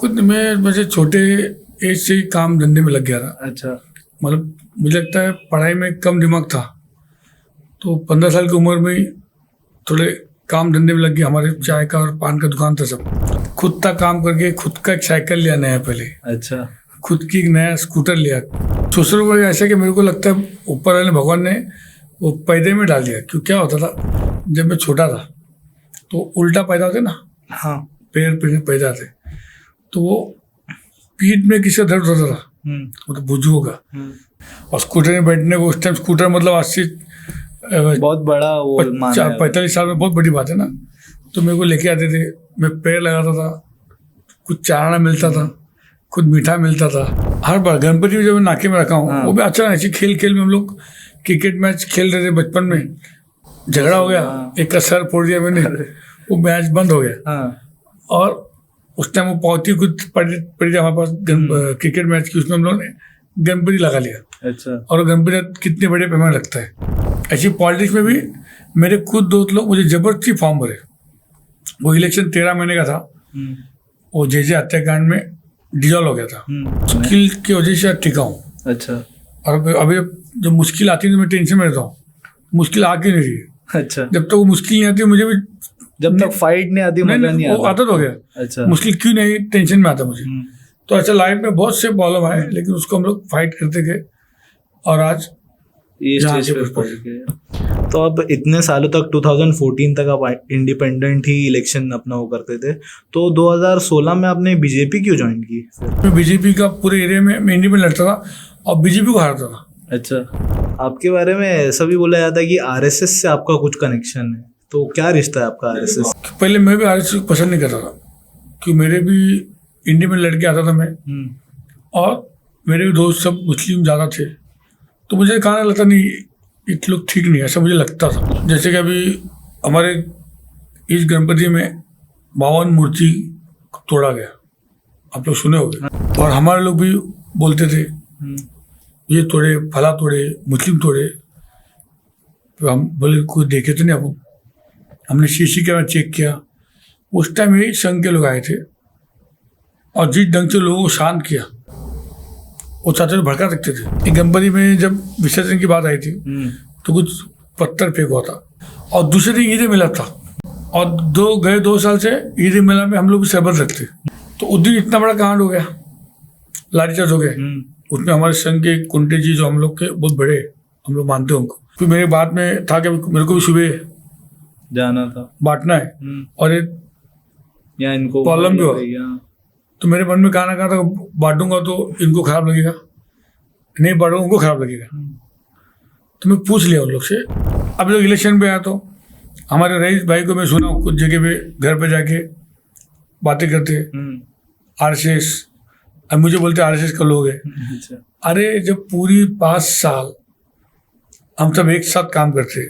खुद मैं मुझे छोटे एज से ही काम धंधे में लग गया था। अच्छा। मतलब मुझे लगता है पढ़ाई में कम दिमाग था, तो 15 साल की उम्र में ही थोड़े काम धंधे में लग गया। हमारे चाय का और पान का दुकान था, सब खुद का काम करके खुद का एक साइकिल लिया नया पहले। अच्छा। खुद की एक नया स्कूटर लिया। दूसरों को ऐसा कि मेरे को लगता है ऊपर वाले भगवान ने वो पैदे में डाल दिया। क्यों, क्या होता था जब मैं छोटा था तो उल्टा पैदा होते ना, हाँ। पैर पैदा थे, तो वो पीठ में किसी का दर्द होता था, वो तो बुजुर्गों का। और स्कूटर में बैठने को, उस टाइम स्कूटर मतलब आज से बहुत बड़ा वो 45 साल में बहुत बड़ी बात है ना। तो मेरे को लेके आते थे, मैं पैर लगाता था, कुछ चाराना मिलता था, खुद मीठा मिलता था। हर बार गणपति जब मैं नाके में रखा हूँ, वो भी अच्छा ऐसी खेल खेल में हम लोग क्रिकेट मैच खेल रहे थे बचपन में, झगड़ा हो गया, एक का सर फोड़ दिया मैंने, वो मैच बंद हो गया। और उस टाइम वो पावती कुछ पड़ी थी हमारे पास क्रिकेट मैच की, उसमें हम लोगों ने गणपति लगा लिया। अच्छा। और गणपति कितने बड़े पैमाने लगता है। ऐसी पॉलिटिक्स में भी मेरे खुद दोस्त लोग मुझे जबरदस्ती फॉर्म भरे। वो इलेक्शन 13 महीने का था, वो जे हत्याकांड में डिजॉल्व हो गया था। मुश्किल की वजह से टिका हूँ। अच्छा। और अभी जब मुश्किल आती है तो मैं टेंशन में रहता हूँ, मुश्किल आ क्यों नहीं रही है। अच्छा। जब तक वो मुश्किल नहीं आती मुझे भी, जब तक फाइट नहीं आती मजा नहीं आता, आदत हो गया। अच्छा। मुश्किल क्यों नहीं, टेंशन में आता मुझे। तो ऐसा लाइफ में बहुत से प्रॉब्लम आए, लेकिन उसको हम लोग फाइट करते गए और आज ये स्टेज पे पहुंच गए। तो अब इतने सालों तक 2014 तक आप इंडिपेंडेंट ही इलेक्शन अपना वो करते थे, तो 2016 में आपने बीजेपी क्यों ज्वाइन की? मैं बीजेपी का पूरे एरिया में इंडिपेंडेंट लड़ता था और बीजेपी को हारता था। अच्छा। आपके बारे में ऐसा भी बोला जाता है कि आरएसएस से आपका कुछ कनेक्शन है, तो क्या रिश्ता है आपका आरएसएस? पहले मैं भी आरएसएस को पसंद नहीं करता था, क्योंकि मेरे भी इंडिपेंडेंट लड़के आता था मैं, और मेरे भी दोस्त सब मुस्लिम ज़्यादा थे, तो मुझे कहना लगता नहीं ये लोग ठीक नहीं है, ऐसा मुझे लगता था। जैसे कि अभी हमारे इस गणपति में 52 मूर्ति तोड़ा गया, आप लोग सुने होंगे। और हमारे लोग भी बोलते थे ये तोड़े, फला तोड़े, मुस्लिम तोड़े। तो हम बोले कोई देखे तो नहीं, अपन हमने सीसी कैमरा चेक किया। उस टाइम ही संघ के लोग आए थे और जिस ढंग से लोगों को शांत किया, वो चाहते थे भड़का सकते थे। गणपति में जब विसर्जन की बात आई थी तो कुछ पत्थर फेंक हुआ था, और दूसरे दिन ईद मिला था, और गए 2 साल से ईद मिला में हम लोग भी शरबत रखते। तो उस दिन इतना बड़ा कांड हो गया, लाठीचार्ज हो गया। उसमें हमारे संघ के कुंटे जी जो हम लोग के बहुत बड़े, हम लोग मानते हैं उनको, फिर मेरे बात में था कि मेरे को भी सुबह जाना था, बांटना है, और या इनको प्रॉब्लम भी हो। तो मेरे मन में कहा ना कहा था बांटूंगा तो इनको खराब लगेगा, नहीं बांटूंगा उनको खराब लगेगा। तो मैं पूछ लिया उन लोग से। अब जब इलेक्शन पे आया तो हमारे रईस भाई को मैं सुना कुछ जगह पे घर पे जाके बातें करते आरएसएस, अब मुझे बोलते आरएसएस का लोग है। अरे जब पूरी 5 साल हम सब एक साथ काम करते,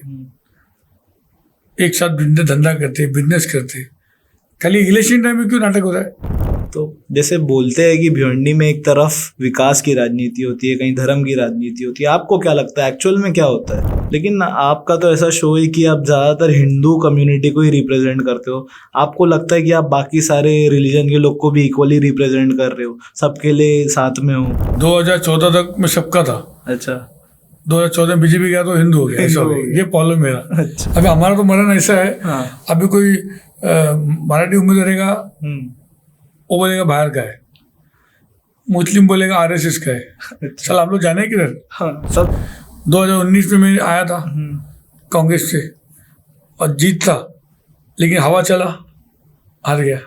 एक साथ धंधा करते, बिजनेस करते, खाली इलेक्शन टाइम में क्यों नाटक होता है? तो जैसे बोलते हैं कि भिवंडी में एक तरफ विकास की राजनीति होती है, कहीं धर्म की राजनीति होती है, आपको क्या लगता है एक्चुअल में क्या होता है? लेकिन आपका तो ऐसा शो है कि आप ज़्यादातर हिंदू कम्युनिटी को ही रिप्रेजेंट करते हो। आपको लगता है कि आप बाकी सारे रिलीजन के लोग को भी इक्वली रिप्रेजेंट कर रहे हो, सबके लिए साथ में हो? 2014 तक मैं सबका था। अच्छा। 2014 में बीजेपी गया तो हिंदू हो गया, ऐसा हो गया। ये प्रॉब्लम मेरा। अच्छा। अभी हमारा तो मरण ऐसा है, अभी कोई मराठी उम्मीदवार रहेगा, वो बोलेगा बाहर का है, मुस्लिम बोलेगा आरएसएस का है। अच्छा। चल आप लोग जाने किधर? सब 2019 में मैं आया था कांग्रेस से और जीत था, लेकिन हवा चला, हार गया।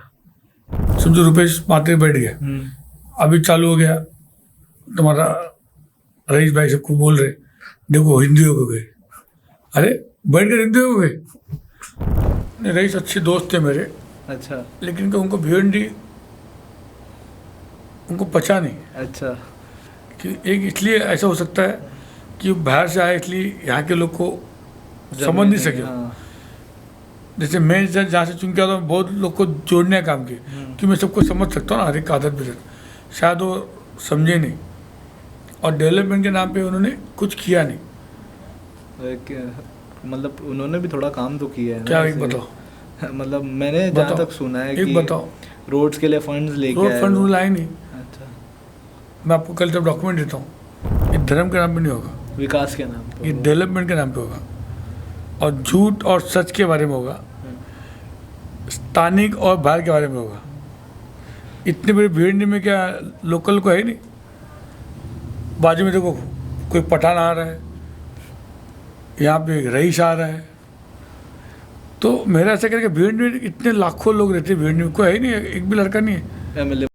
समझो रुपेश माथे बैठ गया। अभी चालू हो गया तुम्हारा रईस भाई सबको बोल रहे देखो हिंदुओं को गए। अरे बैठ कर हिंदुओं को गए। रईस अच्छे दोस्त थे मेरे। अच्छा। लेकिन उनको भिवंडी उनको पचा नहीं। अच्छा। कि एक इसलिए ऐसा हो सकता है कि बाहर से आए, इसलिए यहाँ के लोग को समझ नहीं सके। जैसे मैं जहाँ से चुन के आता हूँ, बहुत लोग को जोड़ने का काम किया, कि मैं सबको समझ सकता हूँ ना, हर एक आदत भी शायद वो समझे नहीं, और डेवलपमेंट के नाम पे उन्होंने कुछ किया नहीं। मतलब उन्होंने भी थोड़ा काम तो किया है। क्या एक बताओ? मतलब मैंने जहाँ तक सुना है कि बताओ। रोड्स के लिए फंड्स लेके रोड आए फंड हो? लाए नहीं। अच्छा, मैं आपको कल जब डॉक्यूमेंट देता हूँ, ये धर्म के नाम पे नहीं होगा, विकास के नाम पर ये डेवलपमेंट के नाम पे होगा, और झूठ और सच के बारे में होगा, स्थानिक और बाहर के बारे में होगा। इतनी बड़ी भीड़ में क्या लोकल को है नहीं। बाजू में देखो कोई पठान आ रहा है, यहाँ पे एक रईस आ रहा है, तो मेरा ऐसा करके भीड़ में इतने लाखों लोग रहते हैं, भीड़ में कोई है ही नहीं, एक भी लड़का नहीं है। MLA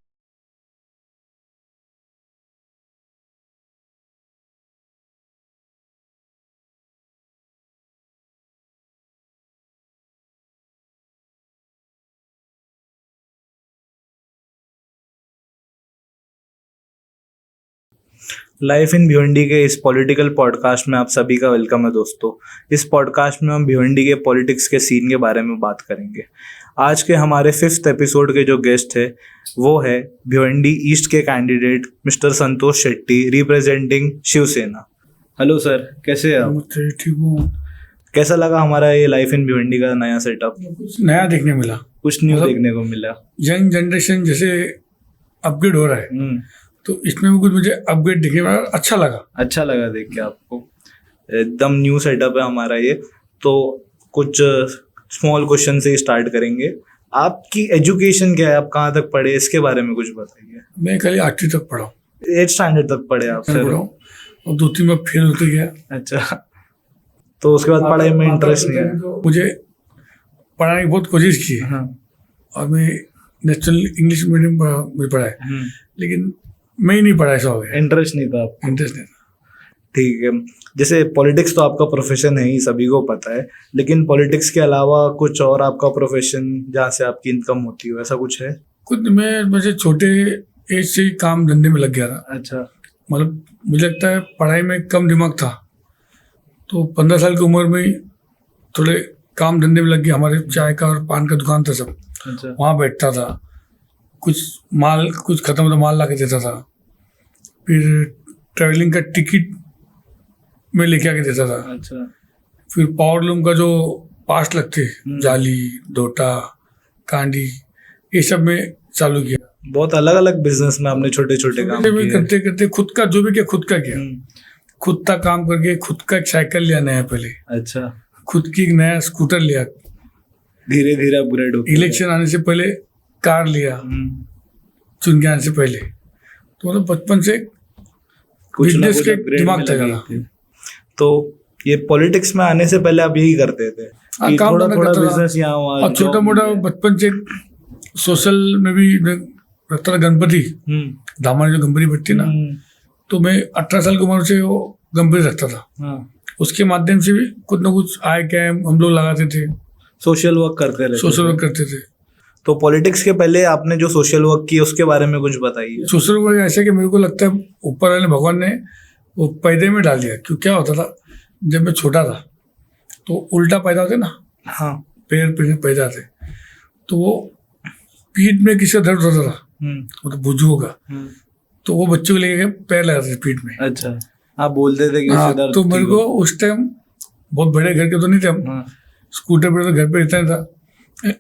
लाइफ इन भिवंडी के इस पॉलिटिकल पॉडकास्ट में आप सभी का वेलकम है दोस्तों। इस पॉडकास्ट में हम भिवंडी के पॉलिटिक्स के सीन के बारे में बात करेंगे। आज के हमारे 5th एपिसोड के जो गेस्ट है वो है भिवंडी ईस्ट के candidate mister Santosh Shetty, representing Shiv Sena. Hello sir, कैसे हैं आप? मुझसे ठीक हूँ। कैसा लगा हमारा ये लाइफ इन भिवंडी का नया सेटअप? कुछ नया देखने मिला, कुछ न्यू मतलब देखने को मिला। यंग जनरेशन जैसे अपग्रेड हो रहा है, तो इसमें भी कुछ मुझे अपग्रेड दिखे, अच्छा लगा। अच्छा लगा देख के आपको? एकदम न्यू सेटअप है हमारा ये। तो कुछ स्मॉल क्वेश्चन से ही स्टार्ट करेंगे। आपकी एजुकेशन क्या है, आप कहाँ तक पढ़े, इसके बारे में कुछ बताइए। मैं खाली 8वीं तक पढ़ा हूँ, 8th स्टैंडर्ड तक पढ़े आप? मैं पढ़ा हूँ, और 2-3 में फेल होते गया। अच्छा, तो उसके बाद पढ़ाई में इंटरेस्ट नहीं है? तो मुझे पढ़ाने की बहुत कोशिश की है, हाँ। और मैं नेशनल इंग्लिश मीडियम में पढ़ा है, लेकिन मैं ही नहीं पढ़ा, ऐसा हो गया, इंटरेस्ट नहीं था आपको? इंटरेस्ट नहीं था। ठीक है। जैसे पॉलिटिक्स तो आपका प्रोफेशन है ही, सभी को पता है, लेकिन पॉलिटिक्स के अलावा कुछ और आपका प्रोफेशन जहाँ से आपकी इनकम होती हो, ऐसा कुछ है? खुद मैं मुझे छोटे एज से ही काम धंधे में लग गया था। अच्छा, मतलब मुझे लगता है पढ़ाई में कम दिमाग था, तो 15 साल की उम्र में ही थोड़े काम धंधे में लग गया। हमारे चाय का और पान का दुकान था सब, अच्छा, वहाँ बैठता था, कुछ खत्म तो माल ला के देता था, फिर ट्रैवलिंग का टिकट में लेके आके देता था, अच्छा, फिर पावर लूम का जो पास लगते, जाली, डोटा, कांडी, ये सब में चालू किया। बहुत अलग अलग बिजनेस में आपने छोटे छोटे काम किए। करते करते खुद का जो भी किया, खुद का किया, खुद का काम करके खुद का एक साइकिल लिया नया, पहले अच्छा, खुद की एक नया स्कूटर लिया, धीरे धीरे अपग्रेड हो। इलेक्शन आने से पहले कार लिया, चुन के आने से पहले। तो मतलब बचपन से कुछ ना बिजनेस कुछ के upgrade दिमाग में था लगे ज़्यादा। थे। तो ये पॉलिटिक्स में आने से पहले आप यही करते थे कि काम थोड़ा धंधा थोड़ा करता था। बिजनेस यहाँ वहाँ, और छोटा job मोटा में? बचपन से सोशल में भी मैं रखता था। गणपति धामा जो गणपति बैठती ना, तो मैं 18 साल की उम्र से वो गणपति रखता था। हाँ, उसके माध्यम से भी कुछ ना कुछ आय कैम्प हम लोग लगाते थे, सोशल वर्क करते रहते सोशल थे। वर्क करते थे। तो पॉलिटिक्स के पहले आपने जो सोशल वर्क की उसके बारे में कुछ बताइए। सोशल वर्क ऐसे कि मेरे को लगता है ऊपर वाले भगवान ने वो पैदे में डाल दिया। क्यों, क्या होता था, जब मैं छोटा था तो उल्टा पैदा होते ना, हाँ, पैर पैदा थे, तो वो पीठ में किसी का दर्द होता था, मतलब बुजुर्गों का, तो वो बच्चों को लेके पैर लगाते थे पीठ में। अच्छा, आप बोलते थे कि हाँ, उससे दर्द तो मेरे ठीक को हो। उस टाइम बहुत बड़े घर के तो नहीं थे हम, हाँ, स्कूटर पर तो घर पे रहता नहीं था।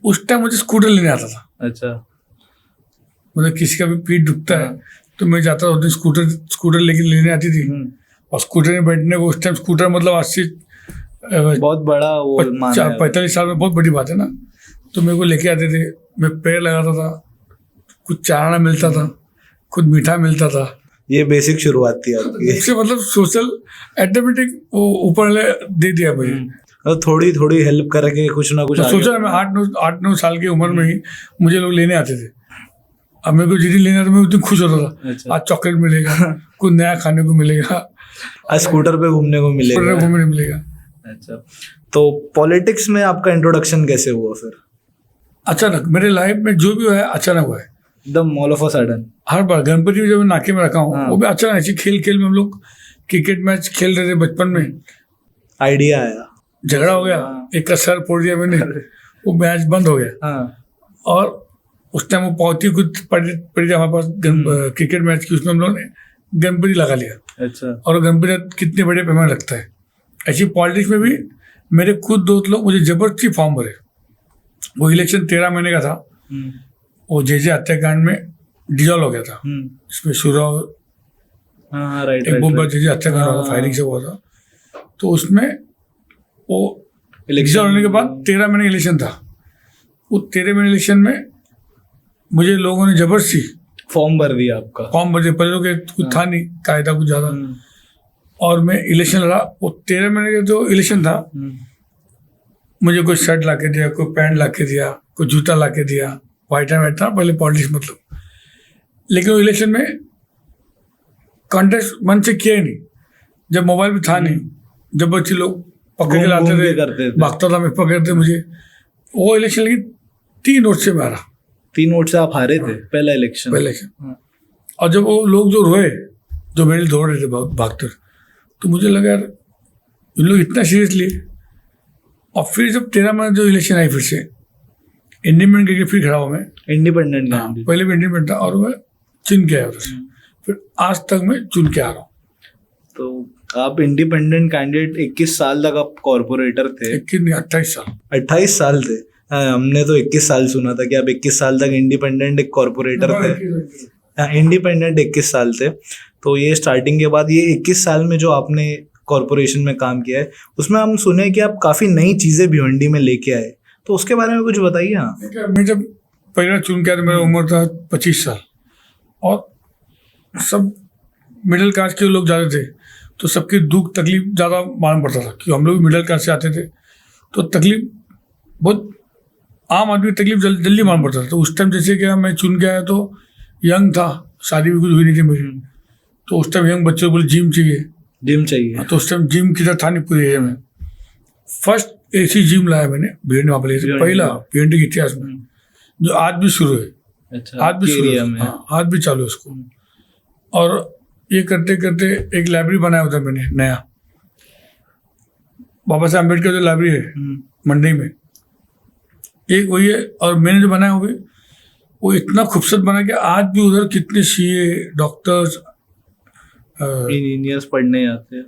उस टाइम मुझे स्कूटर लेने आता था, अच्छा, मतलब किसी का भी पीठ दुखता है तो मैं जाता था, स्कूटर लेके लेने आती थी। और स्कूटर में बैठने को, उस टाइम स्कूटर मतलब आज से बहुत बड़ा वो माना है। 45 साल में बहुत बड़ी बात है ना। तो मेरे को लेके आते थे, मैं पैर लगाता था, कुछ चाराना मिलता था, खुद मीठा मिलता था। ये बेसिक शुरुआत थी आपकी। इससे मतलब सोशल ऑटोमेटिक वो ऊपर वाले दे दिया मुझे। और थोड़ी थोड़ी हेल्प करके कुछ ना कुछ तो आगे सोचा मैं 8-9 साल की उम्र में ही मुझे लोग लेने आते थे। अब मेरे को जितनी लेने आता मैं उतनी खुश होता था। अच्छा। आज चॉकलेट मिलेगा, कुछ नया खाने को मिलेगा, आज स्कूटर पे घूमने को मिलेगा। घूमने मिलेगा। अच्छा, तो पॉलिटिक्स में आपका इंट्रोडक्शन कैसे हुआ फिर? अचानक मेरे लाइफ में जो भी हुआ है अचानक हुआ है, एकदम ऑल ऑफ अ सडन। हर बार गणपति भी जब मैं नाके में रखा हूँ, हाँ। वो भी अचानक ऐसी खेल में हम लोग क्रिकेट मैच खेल रहे थे बचपन में, आइडिया आया। झगड़ा हो गया, हाँ। एक का सर फोड़ दिया मैंने, वो मैच बंद हो गया। हाँ, और उस टाइम वो पावती कुछ पड़ी थी हमारे पास क्रिकेट मैच की, उसमें हम लोगों ने गणपति लगा लिया। अच्छा, और गणपति कितने बड़े पैमाने लगता है। ऐसी पॉलिटिक्स में भी मेरे खुद दोस्त लोग मुझे जबरदस्ती फॉर्म भरे। वो इलेक्शन 13 महीने का था, वो जे हत्याकांड में डिजॉल्व हो गया था, इसमें शुरा हाँ राइट एक बहुत बड़ा राइट जे हत्याकांड हुआ था, फायरिंग से हुआ था। तो उसमें वो इलेक्शन डिजॉल्व होने के बाद 13 महीने इलेक्शन था। वो 13 महीने इलेक्शन में मुझे लोगों ने जबरदस्ती फॉर्म भर दिया आपका। फॉर्म भर दिया, पहले लोग कुछ था नहीं कायदा कुछ ज़्यादा, हम्म, और मैं इलेक्शन लड़ा। वो 13 महीने का जो इलेक्शन था, मुझे कोई शर्ट ला के दिया, कोई पैंट ला के दिया, कोई जूता ला के दिया, वाइट एंड वाइट था पहले पॉलिटिक्स मतलब। लेकिन वो इलेक्शन में कॉन्टेस्ट मन से किया ही नहीं, जब मोबाइल भी था नहीं, जब बच्चे लोग पकड़ के लाते घूम के थे, करते थे। भागता था मैं, पकड़ते मुझे। वो इलेक्शन लेकिन 3 वोट से मैं हारा 3 वोट से आप हारे थे पहला इलेक्शन। पहले इलेक्शन। हाँ। और जब वो लोग जो रोए, जो मेरे लिए दौड़ रहे थे भागते, तो मुझे लगा यार इन लोग इतना सीरियस लिए। और फिर जब 13 महीने जो इलेक्शन आई, फिर से इंडिपेंडेंट करके फिर खड़ा हुआ मैं। Independent candidate. पहले भी इंडिपेंडेंट था और मैं चुन के आया उधर से, फिर आज तक मैं चुन के आ रहा हूँ। तो आप इंडिपेंडेंट कैंडिडेट 21 साल तक आप कॉर्पोरेटर थे। 21 नहीं 28 साल। 28 साल थे। हाँ, हमने तो 21 साल सुना था कि आप 21 साल तक इंडिपेंडेंट एक कॉर्पोरेटर थे। इंडिपेंडेंट 21 साल थे। तो ये स्टार्टिंग के बाद ये 21 साल में जो आपने कॉर्पोरेशन में काम किया है, उसमें हम सुने कि आप काफ़ी नई चीज़ें भिवंडी में लेके आए, तो उसके बारे में कुछ बताइए। हाँ मैं जब पहला चुन के आया तो मेरा उम्र था 25 साल, और सब मिडिल क्लास के लोग ज़्यादा थे, तो सबकी दुख तकलीफ ज़्यादा मालूम पड़ता था, कि हम लोग भी मिडिल क्लास से आते थे, तो तकलीफ बहुत आम आदमी की तकलीफ जल्दी मालूम पड़ता था। तो उस टाइम जैसे कि मैं चुन के आया तो यंग था, शादी भी कुछ हुई नहीं थी मेरी, तो उस टाइम यंग बच्चों को बोले जिम चाहिए, जिम चाहिए। तो उस टाइम जिम किधर था नहीं पूरे एरिया में। फर्स्ट ऐसी जिम लाया मैंने भिवंडी वहाँ पर, पहला भिवंडी के इतिहास में, जो आज भी शुरू है। अच्छा, आज भी शुरू एरिया है, में। हाँ, आज भी चालू है उसको। और ये करते करते एक लाइब्रेरी बनाया होता मैंने नया, बाबा साहब अम्बेडकर जो लाइब्रेरी है मंडी में, एक वही है। और मैंने जो बनाया हुआ वो इतना खूबसूरत बना कि आज भी उधर कितने सीए, डॉक्टर्स, इंजीनियर्स पढ़ने आते हैं।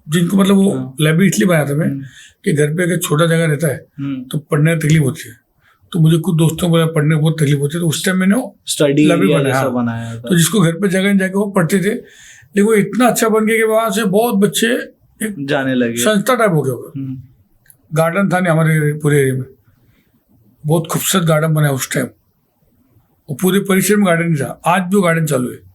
जिनको मतलब वो लाइब्रेरी इसलिए बनाया था मैं कि घर पे अगर छोटा जगह रहता है तो पढ़ने में तकलीफ होती है, तो मुझे कुछ दोस्तों को पढ़ने में बहुत तकलीफ होती है, तो उस टाइम मैंने वो स्टडी लाइब्रेरी बनाया था। तो जिसको घर पे जगह जाके वो पढ़ते थे, लेकिन वो इतना अच्छा बन गया कि वहाँ से बहुत बच्चे एक जाने लगे। संस्था टाइप हो गया होगा। गार्डन था नहीं हमारे पूरे एरिया में, बहुत खूबसूरत गार्डन बना उस टाइम, वो पूरे परिसर में गार्डन नहीं था, आज भी वो गार्डन चालू है।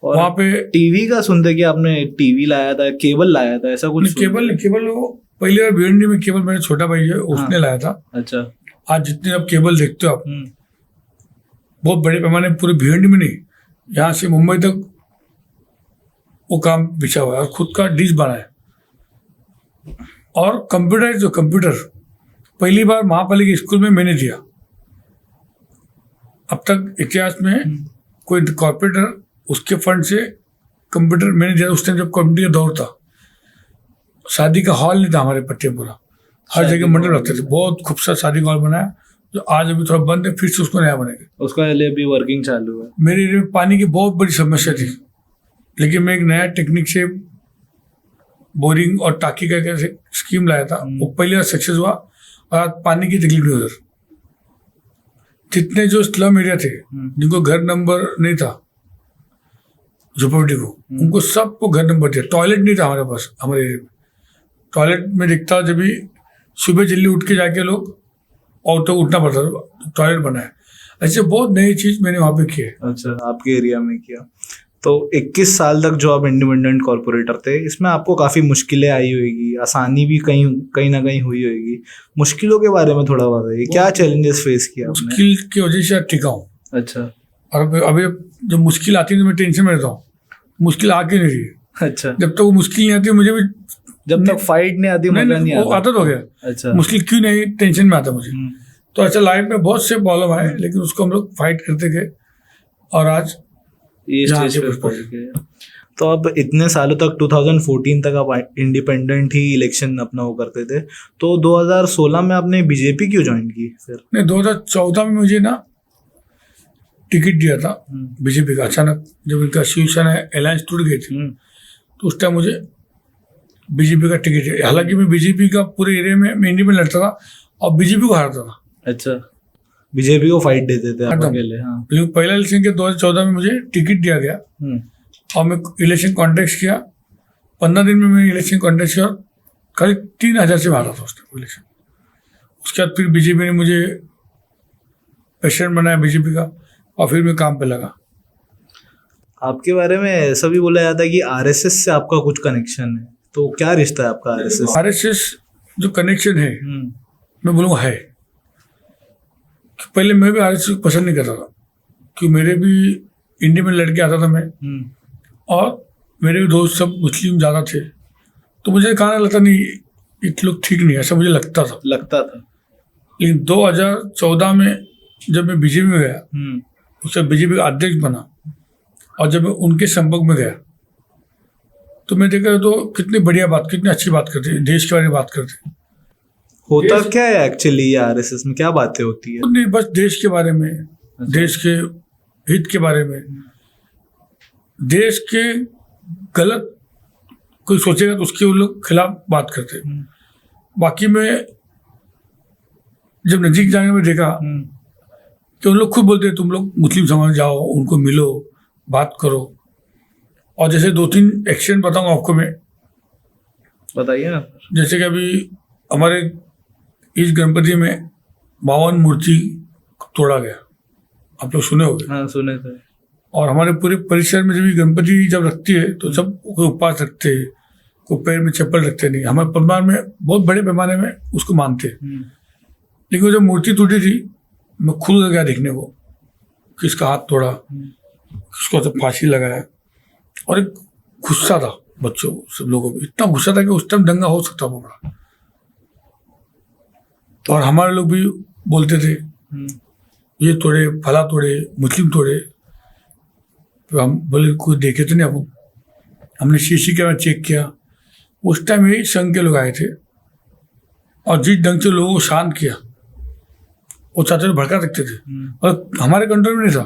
और वहाँ पे टीवी का सुनते कि आपने टीवी लाया था, केबल लाया था, ऐसा कुछ? केबल वो पहली बार भिवंडी में केबल मेरा छोटा भाई है उसने लाया था। अच्छा। आज जितने आप केबल देखते हो आप, बहुत बड़े पैमाने पूरे भिवंडी में नहीं, यहाँ से मुंबई तक वो काम बिछा हुआ है, और खुद का डिश बना है। और कंप्यूटर पहली बार महापालिका स्कूल में मैंने दिया। अब तक इतिहास में कोई कॉर्पोरेटर उसके फंड से कंप्यूटर मैंने दिया। उस टाइम जब कंप्यूटर का दौर था, शादी का हॉल नहीं था हमारे पट्टे पूरा, हर जगह मंडप रखते थे। बहुत खूबसूरत शादी का हॉल बनाया, जो आज अभी थोड़ा बंद है, फिर से उसको नया बनेगा। उसका लिए अभी वर्किंग चालू है। मेरे एरिया में पानी की बहुत बड़ी समस्या थी, लेकिन मैं एक नया टेक्निक से बोरिंग और टाकी का कैसे स्कीम लाया था, वो पहली बार सक्सेस हुआ, और आज पानी की तकलीफ नहीं उधर। जितने जो स्लम एरिया थे, जिनको घर नंबर नहीं था, झोपड़पट्टी को, उनको सबको घर नंबर दिया। टॉयलेट नहीं था हमारे पास, हमारे एरिया में टॉयलेट में दिखता जब भी सुबह जल्दी उठ के जाके लोग और तो उठना पड़ता था, टॉयलेट बनाया। ऐसे बहुत नई चीज मैंने वहाँ पे की है। अच्छा, आपके एरिया में किया। तो 21 साल तक जो आप इंडिपेंडेंट कॉर्पोरेटर थे, इसमें आपको काफ़ी मुश्किलें आई होगी, आसानी भी कहीं ना कहीं हुई होगी। मुश्किलों के बारे में थोड़ा बताइए, क्या चैलेंजेस फेस किया आपने? मुश्किल की वजह से टिका हूँ। अच्छा। और अभी जब मुश्किल आती है तो मैं टेंशन में रहता हूँ, मुश्किल आके नहीं रही है। अच्छा। जब तक वो मुश्किल नहीं आती मुझे भी, जब तक फाइट नहीं आती मजा नहीं आता। आदत हो गया। अच्छा। मुश्किल क्यों नहीं, टेंशन में आता मुझे। तो ऐसा लाइफ में बहुत से प्रॉब्लम आए, लेकिन उसको हम लोग फाइट करते गए, और आज ये स्टेज पे पहुंच गए। तो अब इतने सालों तक 2014 तक आप इंडिपेंडेंट ही इलेक्शन अपना वो करते थे, तो 2016 में आपने बीजेपी क्यों ज्वाइन की फिर? नहीं, 2014 में मुझे ना टिकट दिया था बीजेपी का। अचानक जब इनका शिवसेना अलायंस टूट गई थी, तो उस टाइम मुझे बीजेपी का टिकट दिया। हालांकि मैं बीजेपी का पूरे एरिया में मैं इंडिपेंडेंट लड़ता था और बीजेपी को हारता था। अच्छा। बीजेपी को फाइट देते थे आप एकदम। अकेले। हाँ। लेकिन पहला इलेक्शन के 2014 में मुझे टिकट दिया गया और मैं इलेक्शन कॉन्टेस्ट किया। 15 दिन में मैंने इलेक्शन कॉन्टेस्ट किया, करीब 3000 से मारा था उस टाइम इलेक्शन। उसके बाद फिर बीजेपी ने मुझे प्रेसिडेंट बनाया बीजेपी का, और फिर मैं काम पे लगा। आपके बारे में ऐसा भी बोला जाता है कि आरएसएस से आपका कुछ कनेक्शन है, तो क्या रिश्ता है आपका आरएसएस? आरएसएस जो कनेक्शन है मैं बोलूँगा है कि पहले मैं भी आरएसएस को पसंद नहीं करता था, कि मेरे भी इंडिया में लड़के आता था मैं, और मेरे भी दोस्त सब मुस्लिम ज़्यादा थे, तो मुझे कहा लगता नहीं ये लोग ठीक नहीं है, ऐसा मुझे लगता था। लेकिन 2014 में जब मैं बीजेपी में गया, उससे बीजेपी का अध्यक्ष बना, और जब मैं उनके संपर्क में गया तो मैं देखा तो कितनी बढ़िया बात, कितनी अच्छी बात करते हैं, देश के बारे में बात करते हैं। होता क्या है एक्चुअली ये आरएसएस में, क्या बातें होती है? नहीं, बस देश के बारे में, देश के हित के बारे में। देश के गलत कोई सोचेगा तो उसके उन लोग खिलाफ बात करते हैं। बाकी में जब नजीक जाने में देखा कि उन लोग खुद बोलते हैं तुम लोग मुस्लिम समाज जाओ, उनको मिलो, बात करो। और जैसे 2-3 एक्सीडेंट बताऊंगा आपको मैं, बताइए ना। जैसे कि अभी हमारे इस गणपति में 52 मूर्ति तोड़ा गया, आप लोग सुने होंगे। हाँ, सुने थे। और हमारे पूरे परिसर में जब ये गणपति जब रखती है तो सब कोई उपवास रखते हैं, कोई पैर में चप्पल रखते नहीं। हमारे परिवार में बहुत बड़े पैमाने में उसको मानते हैं। लेकिन जब मूर्ति टूटी थी, मैं खुद गया देखने को, किसका हाथ तोड़ा, किसको तो फांसी लगाया। और एक गुस्सा था बच्चों को, सब लोगों को इतना गुस्सा था कि उस टाइम दंगा हो सकता था बड़ा। और हमारे लोग भी बोलते थे ये तोड़े, फला तोड़े, मुस्लिम तोड़े। तो हम बोले कोई देखे तो नहीं अपन। हमने सीसी कैमरा चेक किया, उस टाइम यही संघ के लोग आए थे, और जिस ढंग से लोगों को शांत किया, वो चाहते थे भड़का सकते थे, और हमारे कंट्रोल में नहीं था,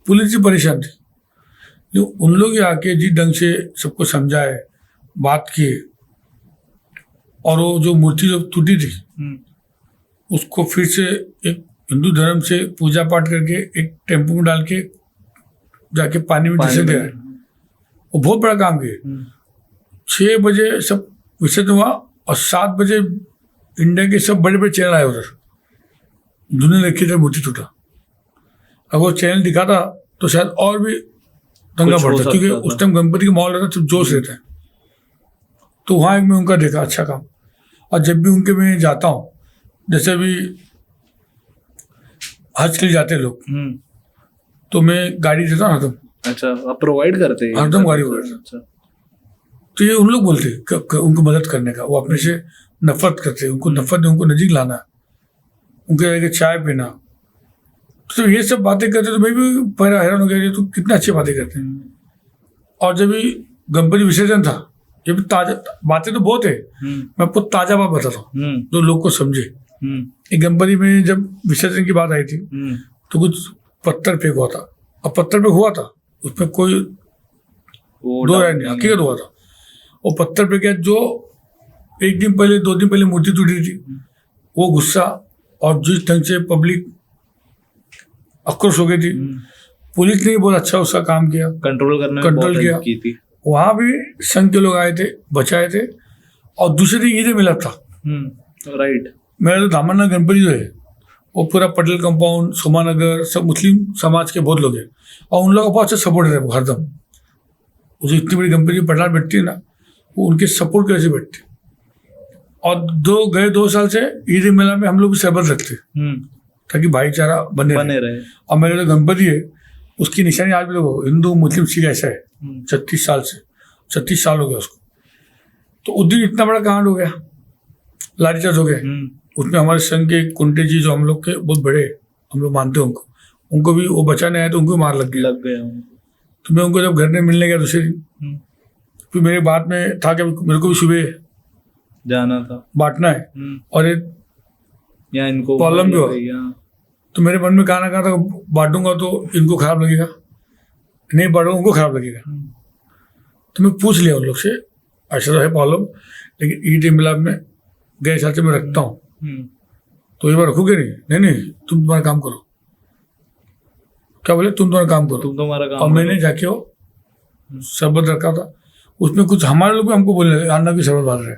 पुलिस भी परेशान थी। जो उन लोग आके जिस ढंग से सबको समझाए, बात किए, और वो जो मूर्ति जो टूटी थी उसको फिर से एक हिंदू धर्म से पूजा पाठ करके एक टेम्पो में डाल के जाके पानी में धंसे दिया। वो बहुत बड़ा काम किया। 6 बजे सब विसर्जन हुआ, और 7 बजे इंडिया के सब बड़े बड़े चैनल आए उधर, दुनिया देखी थी मूर्ति टूटा। अगर वो चैनल दिखाता तो शायद और भी दंगा बढ़ता, क्योंकि उस टाइम गणपति का माहौल रहता, तो जोश रहता है। तो वहाँ एक मैं उनका देखा अच्छा काम। और जब भी उनके मैं जाता हूँ, जैसे अभी हज के लिए जाते हैं लोग, तो मैं गाड़ी देता हूँ हरदम। अच्छा, आप प्रोवाइड करते हैं? हरदम गाड़ी प्रोवाइड। अच्छा। तो ये उन लोग बोलते हैं उनको मदद करने का, वो अपने से नफरत करते हैं, उनको नफरत है, उनको नजीक लाना, उनके आगे चाय पीना। तो ये सब बातें करते तो मैं भी पहले हैरान हो गया, तो कितने अच्छी बातें करते हैं। और जब भी गणपति विसर्जन था, ये भी ताजा बातें तो बहुत है, मैं आपको ताजा बात बताता हूँ जो लोग को समझे। एक गणपति में जब विसर्जन की बात आई थी, तो कुछ पत्थर फेंक हुआ था, और पत्थर पे हुआ था, उसमें कोई दो राय नहीं, हकीकत हुआ था। वो पत्थर पे क्या, जो 1 दिन पहले 2 दिन पहले मूर्ति टूटी थी, वो गुस्सा और जिस ढंग से पब्लिक आक्रोश हो गई थी, पुलिस ने बहुत अच्छा उसका काम किया, कंट्रोल करने में कंट्रोल बहुत किया। हेल्प की थी। वहाँ भी संघ के लोग आए थे, बचाए थे। और दूसरे दिन ईद मिला था। राइट। मेरा जो धामनगर गणपति जो है, वो पूरा पटेल कंपाउंड, सोमानगर, सब मुस्लिम समाज के बहुत लोग हैं, और उन लोगों को बहुत अच्छा सपोर्ट है हरदम। उसे इतनी बड़ी गणपति पटाल बैठती है ना, वो उनके सपोर्ट की वजह से बैठती है। और गए 2 साल से ईद मेला में हम लोग भी शरबत रखते, ताकि भाईचारा बने रहे। और मेरा जो गणपति है, उसकी निशानी आज भी देखो, हिंदू मुस्लिम सिख ऐसा है। 36 साल हो गया उसको। तो उस दिन इतना बड़ा कांड हो गया, लाठीचार्ज हो गया। उसमें हमारे संघ के कुंटे जी, जो हम लोग के बहुत बड़े, हम लोग मानते हैं उनको भी वो बचाने आए, तो उनको मार लग गया। तो मैं उनको जब घर में मिलने गया दूसरे दिन, फिर मेरे बात में था कि मेरे को भी सुबह जाना था, बांटना है, और एक या इनको प्रॉब्लम भी हो। तो मेरे मन में कहा ना कहा था, बांटूंगा तो इनको खराब लगेगा, नहीं बांटूंगा उनको खराब लगेगा। तो मैं पूछ लिया उन लोग से, ऐसा तो है प्रॉब्लम, लेकिन ईद मिलाद में गए साल से मैं रखता हूँ, तो ये बार रखोगे नहीं? नहीं तुम तुम्हारा काम करो। क्या बोले, तुम तुम्हारा काम करो। तुम तुम्हारा और काम मैंने जाके वो शरबत रखा था, उसमें कुछ हमारे लोग भी हमको बोलने लगे, अन्ना की शरबत बांट रहे।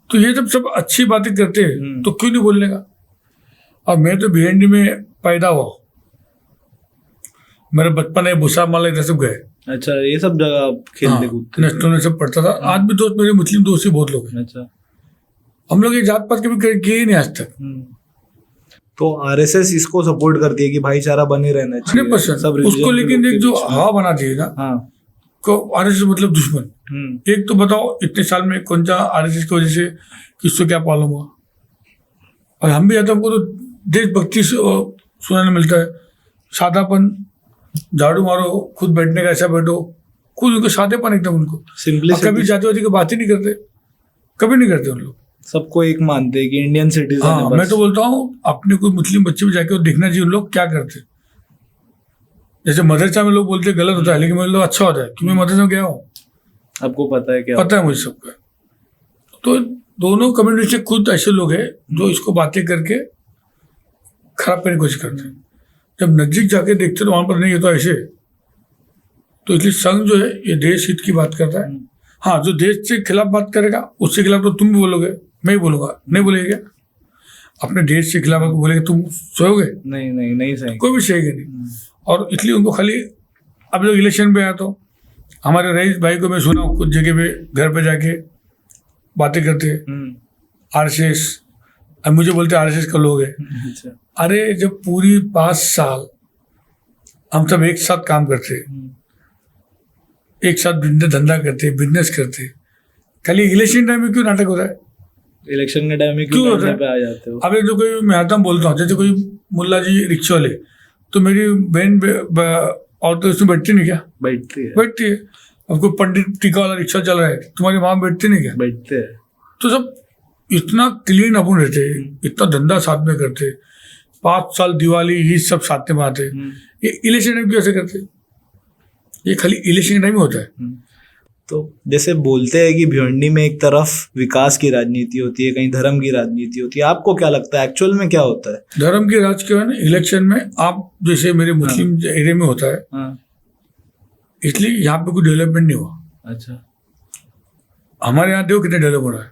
तो ये जब सब अच्छी बातें करते हैं तो क्यों नहीं बोलने का। और मैं तो भिवंडी में पैदा हुआ, मेरा बचपन है भूसा माला इधर सब गए। अच्छा, ये सब जगह आप खेलते कूदते नेस्टों में सब पढ़ता था। आज भी दोस्त मेरे मुस्लिम दोस्त ही बहुत लोग हैं। अच्छा। हम लोग ये जात पात कभी किए ही नहीं आज तक। तो आरएसएस इसको सपोर्ट करती है कि भाईचारा बने रहना चाहिए 100%। सब religion उसको के लेकिन लोग एक के जो बीच में। हवा बना चाहिए ना, हाँ। को आरएसएस मतलब दुश्मन। एक तो बताओ इतने साल में कौन सा आरएसएस की वजह से किसको क्या प्रॉब्लम हुआ। और हम भी आते, हमको तो देशभक्ति से सुनाने मिलता है, सादापन, झाड़ू मारो, खुद बैठने का ऐसा बैठो, खुद उनको सादेपन एकदम उनको। और सिंपलिसिटी, कभी जातिवादी की बात ही नहीं करते, कभी नहीं करते उन लोग। सबको एक मानते हैं कि इंडियन सिटीजन हाँ, है मैं बस। तो बोलता हूँ अपने कोई मुस्लिम बच्चे में जाके देखना चाहिए उन लोग क्या करते। जैसे मदरसा में लोग बोलते हैं गलत होता है, लेकिन मेरे लोग अच्छा होता है कि मैं मदरसा में गया हूँ, आपको पता है क्या पता है मुझे सबका। तो दोनों कम्युनिटी से खुद ऐसे लोग हैं जो इसको बातें करके खराब करने की कोशिश करते हैं। जब नजदीक जाके देखते तो वहां पर नहीं, ये तो ऐसे। तो इसलिए संघ जो है ये देश हित की बात करता है। हाँ, जो देश से खिलाफ बात करेगा उसके खिलाफ तो तुम भी बोलोगे, मैं ही बोलूंगा, नहीं बोलेगा क्या? अपने देश के खिलाफ बोलेगे तुम सोओगे? नहीं नहीं नहीं सही। कोई भी सही नहीं। और इसलिए उनको खाली, अब लोग इलेक्शन पे आया तो हमारे रईस भाई को मैं सुना कुछ जगह पे घर पे जाके बातें करते आरएसएस, अब मुझे बोलते आरएसएस का लोग है। अच्छा। अरे जब पूरी 5 साल हम सब एक साथ काम करते, एक साथ धंधा करते, बिजनेस करते, खाली इलेक्शन टाइम में क्यों नाटक होता है? इलेक्शन के टाइम में क्यों क्यों होता है? पे आ जाते हो? अब एक जो कोई मैं आता हूँ बोलता हूँ, जैसे कोई मुल्ला जी रिक्शा वाले, तो मेरी बहन और तो उसमें बैठती नहीं क्या? बैठती है। बैठती है। अब कोई पंडित टीका वाला रिक्शा चल रहा है, तुम्हारी माँ बैठती नहीं क्या? बैठते हैं। तो सब इतना क्लीन अपन रहते, इतना धंधा साथ में करते, 5 साल दिवाली ईद सब साथ में आते। ये इलेक्शन टाइम क्यों ऐसे करते? ये खाली इलेक्शन टाइम ही होता है। तो जैसे बोलते हैं कि भिवंडी में एक तरफ विकास की राजनीति होती है, कहीं धर्म की राजनीति होती है, आपको क्या लगता है एक्चुअल में क्या होता है? धर्म की राज क्यों है ना इलेक्शन में? आप जैसे मेरे मुस्लिम एरिया में होता है, इसलिए यहाँ पे कोई डेवलपमेंट नहीं हुआ। अच्छा। हमारे यहाँ देखो कितने डेवलप हो रहा है,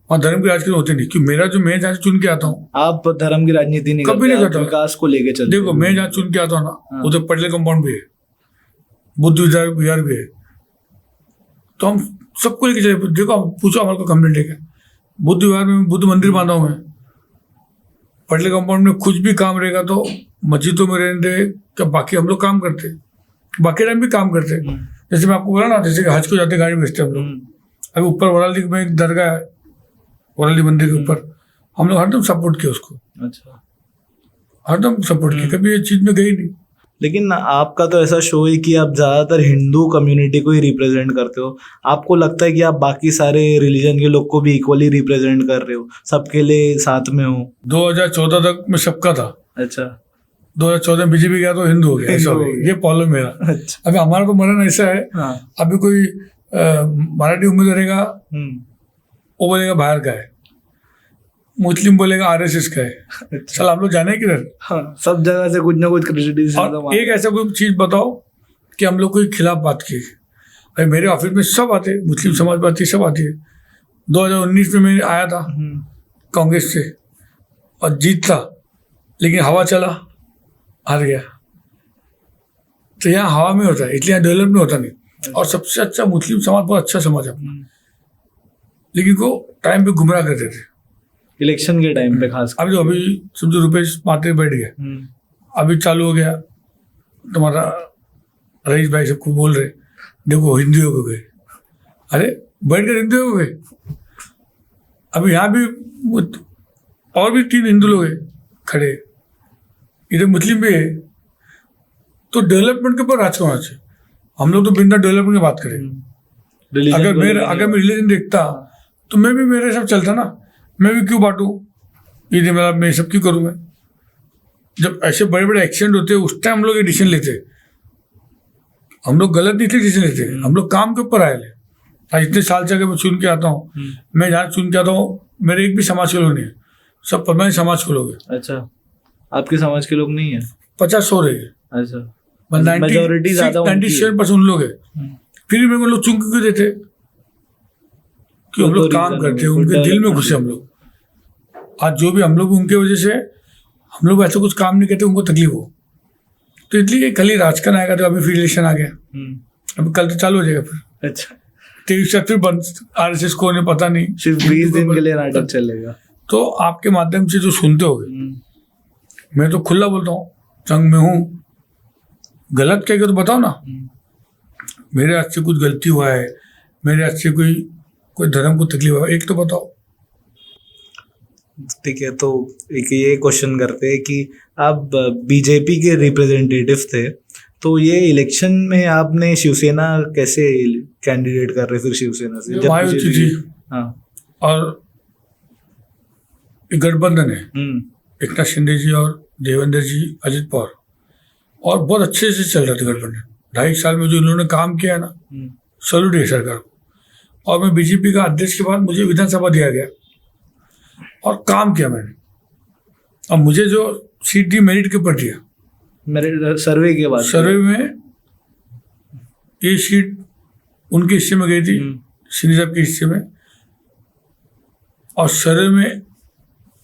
वहाँ धर्म की राजनीति होती नहीं। क्योंकि मेरा जो मैं जहाँ से चुन के आता हूँ, आप धर्म की राजनीति नहीं कभी करते, नहीं आप करता। विकास को लेके चलते देखो हो। मैं जहाँ चुन के आता हूँ ना, उधर पटेल कंपाउंड भी है, बुद्ध विहार भी है, तो हम सबको लेके चले। देखो हम पूछो हमारे को कंप्लेंट है क्या? बुद्ध विहार में बुद्ध मंदिर बांधा हूँ मैं, पटेल कंपाउंड में कुछ भी काम रहेगा तो मस्जिदों में रहने दे क्या, बाकी हम लोग काम करते, बाकी टाइम भी काम करते। जैसे मैं आपको बोला ना, जैसे कि हज को जाते गाड़ी बेचते हम लोग। अभी ऊपर वराली में एक दरगाह है, वराली मंदिर के ऊपर, हम लोग हरदम सपोर्ट किया उसको। अच्छा। हरदम सपोर्ट किया, कभी ये चीज में गई नहीं। लेकिन आपका तो ऐसा शो है कि आप ज्यादातर हिंदू कम्युनिटी को ही रिप्रेजेंट करते हो। आपको लगता है कि आप बाकी सारे रिलीजन के लोग को भी इक्वली रिप्रेजेंट कर रहे हो, सबके लिए साथ में हो? 2014 तक मैं सबका था। अच्छा। 2014 में बीजेपी गया तो हिंदू हो गया, ऐसा हो गया। ये प्रॉब्लम मेरा। अच्छा। अभी हमारा तो मरण ऐसा है, हाँ। अभी कोई मराठी उम्मीदवार रहेगा, वो बोलेगा बाहर का है, मुस्लिम बोलेगा आरएसएस का है। अच्छा। चल हम लोग जाने किधर? हाँ, सब जगह से कुछ ना कुछ क्रिटिसिज्म। और एक ऐसा कोई चीज बताओ कि हम लोग कोई खिलाफ बात की। भाई मेरे ऑफिस में सब आते, मुस्लिम समाज पार्टी सब आती है। 2019 में मैं आया था कांग्रेस से और जीत था, लेकिन हवा चला, हार गया। तो यहाँ हवा में होता है, इसलिए यहाँ डेवलप नहीं होता नहीं। और सबसे अच्छा मुस्लिम समाज बहुत अच्छा समाज है अपना, लेकिन को टाइम पे गुमराह करते थे इलेक्शन के टाइम पे खास। अभी तो अभी समझो रुपेश माते बैठ गए, अभी चालू हो गया तुम्हारा रईस भाई सबको बोल रहे देखो हिंदू हो गए। अरे बैठ कर हिंदू हो गए। अभी यहाँ भी और भी 3 हिंदू लोग हैं खड़े, इधर मुस्लिम भी है। तो डेवलपमेंट के ऊपर राज होना चाहिए। हम लोग तो बिना डेवलपमेंट की बात करेंगे। अगर मैं रिलीजन देखता तो मैं भी मेरे सब चलता ना, मैं भी क्यों बांटूं ये मतलब मैं सब क्यों करूं? मैं जब ऐसे बड़े बड़े एक्सीडेंट होते हैं उस टाइम हम लोग ये डिसीजन लेते। हम लोग गलत नहीं थे डिसीजन लेते, हम लोग काम के ऊपर आए ले। आज इतने साल से अगर मैं सुन के आता हूँ, मैं जहाँ सुन के आता हूँ मेरे एक भी समाज के लोग नहीं है, सब परमानेंट समाज के लोग हैं। अच्छा, आपके समाज के लोग नहीं है? 50 हो रही है, अच्छा, मेजोरिटी 97% उन लोग है। फिर भी मेरे को लोग चुन क्यों देते? कि हम लोग काम करते हैं, उनके दिल में घुसे हम लोग। आज जो भी हम लोग उनके वजह से हम लोग ऐसा कुछ काम नहीं करते, उनको तकलीफ हो, तो इसलिए कल ही राजकन आएगा, तो अभी फिर इलेक्शन आ गया, अभी कल तो चालू हो जाएगा फिर। अच्छा, 23 फिर बंद, RSS को नहीं पता नहीं, सिर्फ 20 दिन के लिए नाटक चलेगा। तो आपके माध्यम से जो सुनते होगे, मैं तो खुला बोलता हूँ, संग में हूँ, गलत कह के तो बताओ ना, मेरे हाथ से कुछ गलती हुआ है, मेरे हाथ से कोई धर्म को तकलीफ हुआ है, एक तो बताओ। ठीक है, तो एक ये क्वेश्चन करते हैं कि आप बीजेपी के रिप्रेजेंटेटिव थे, तो ये इलेक्शन में आपने शिवसेना कैसे कैंडिडेट कर रहे फिर शिवसेना से? जब महायुति थी, हाँ, और एक गठबंधन है, एकनाथ शिंदे जी और देवेंद्र जी, अजित पवार, और बहुत अच्छे से चल रहा था गठबंधन। 2.5 साल में जो इन्होंने काम किया ना, सैल्यूट है सरकार को। और मैं बीजेपी का अध्यक्ष के बाद मुझे विधानसभा दिया गया और काम किया मैंने, और मुझे जो सीट दी मेरिट के ऊपर दिया। मेरे सर्वे के बाद, सर्वे में ये सीट उनके हिस्से में गई थी, शिंदे साहब के हिस्से में, और सर्वे में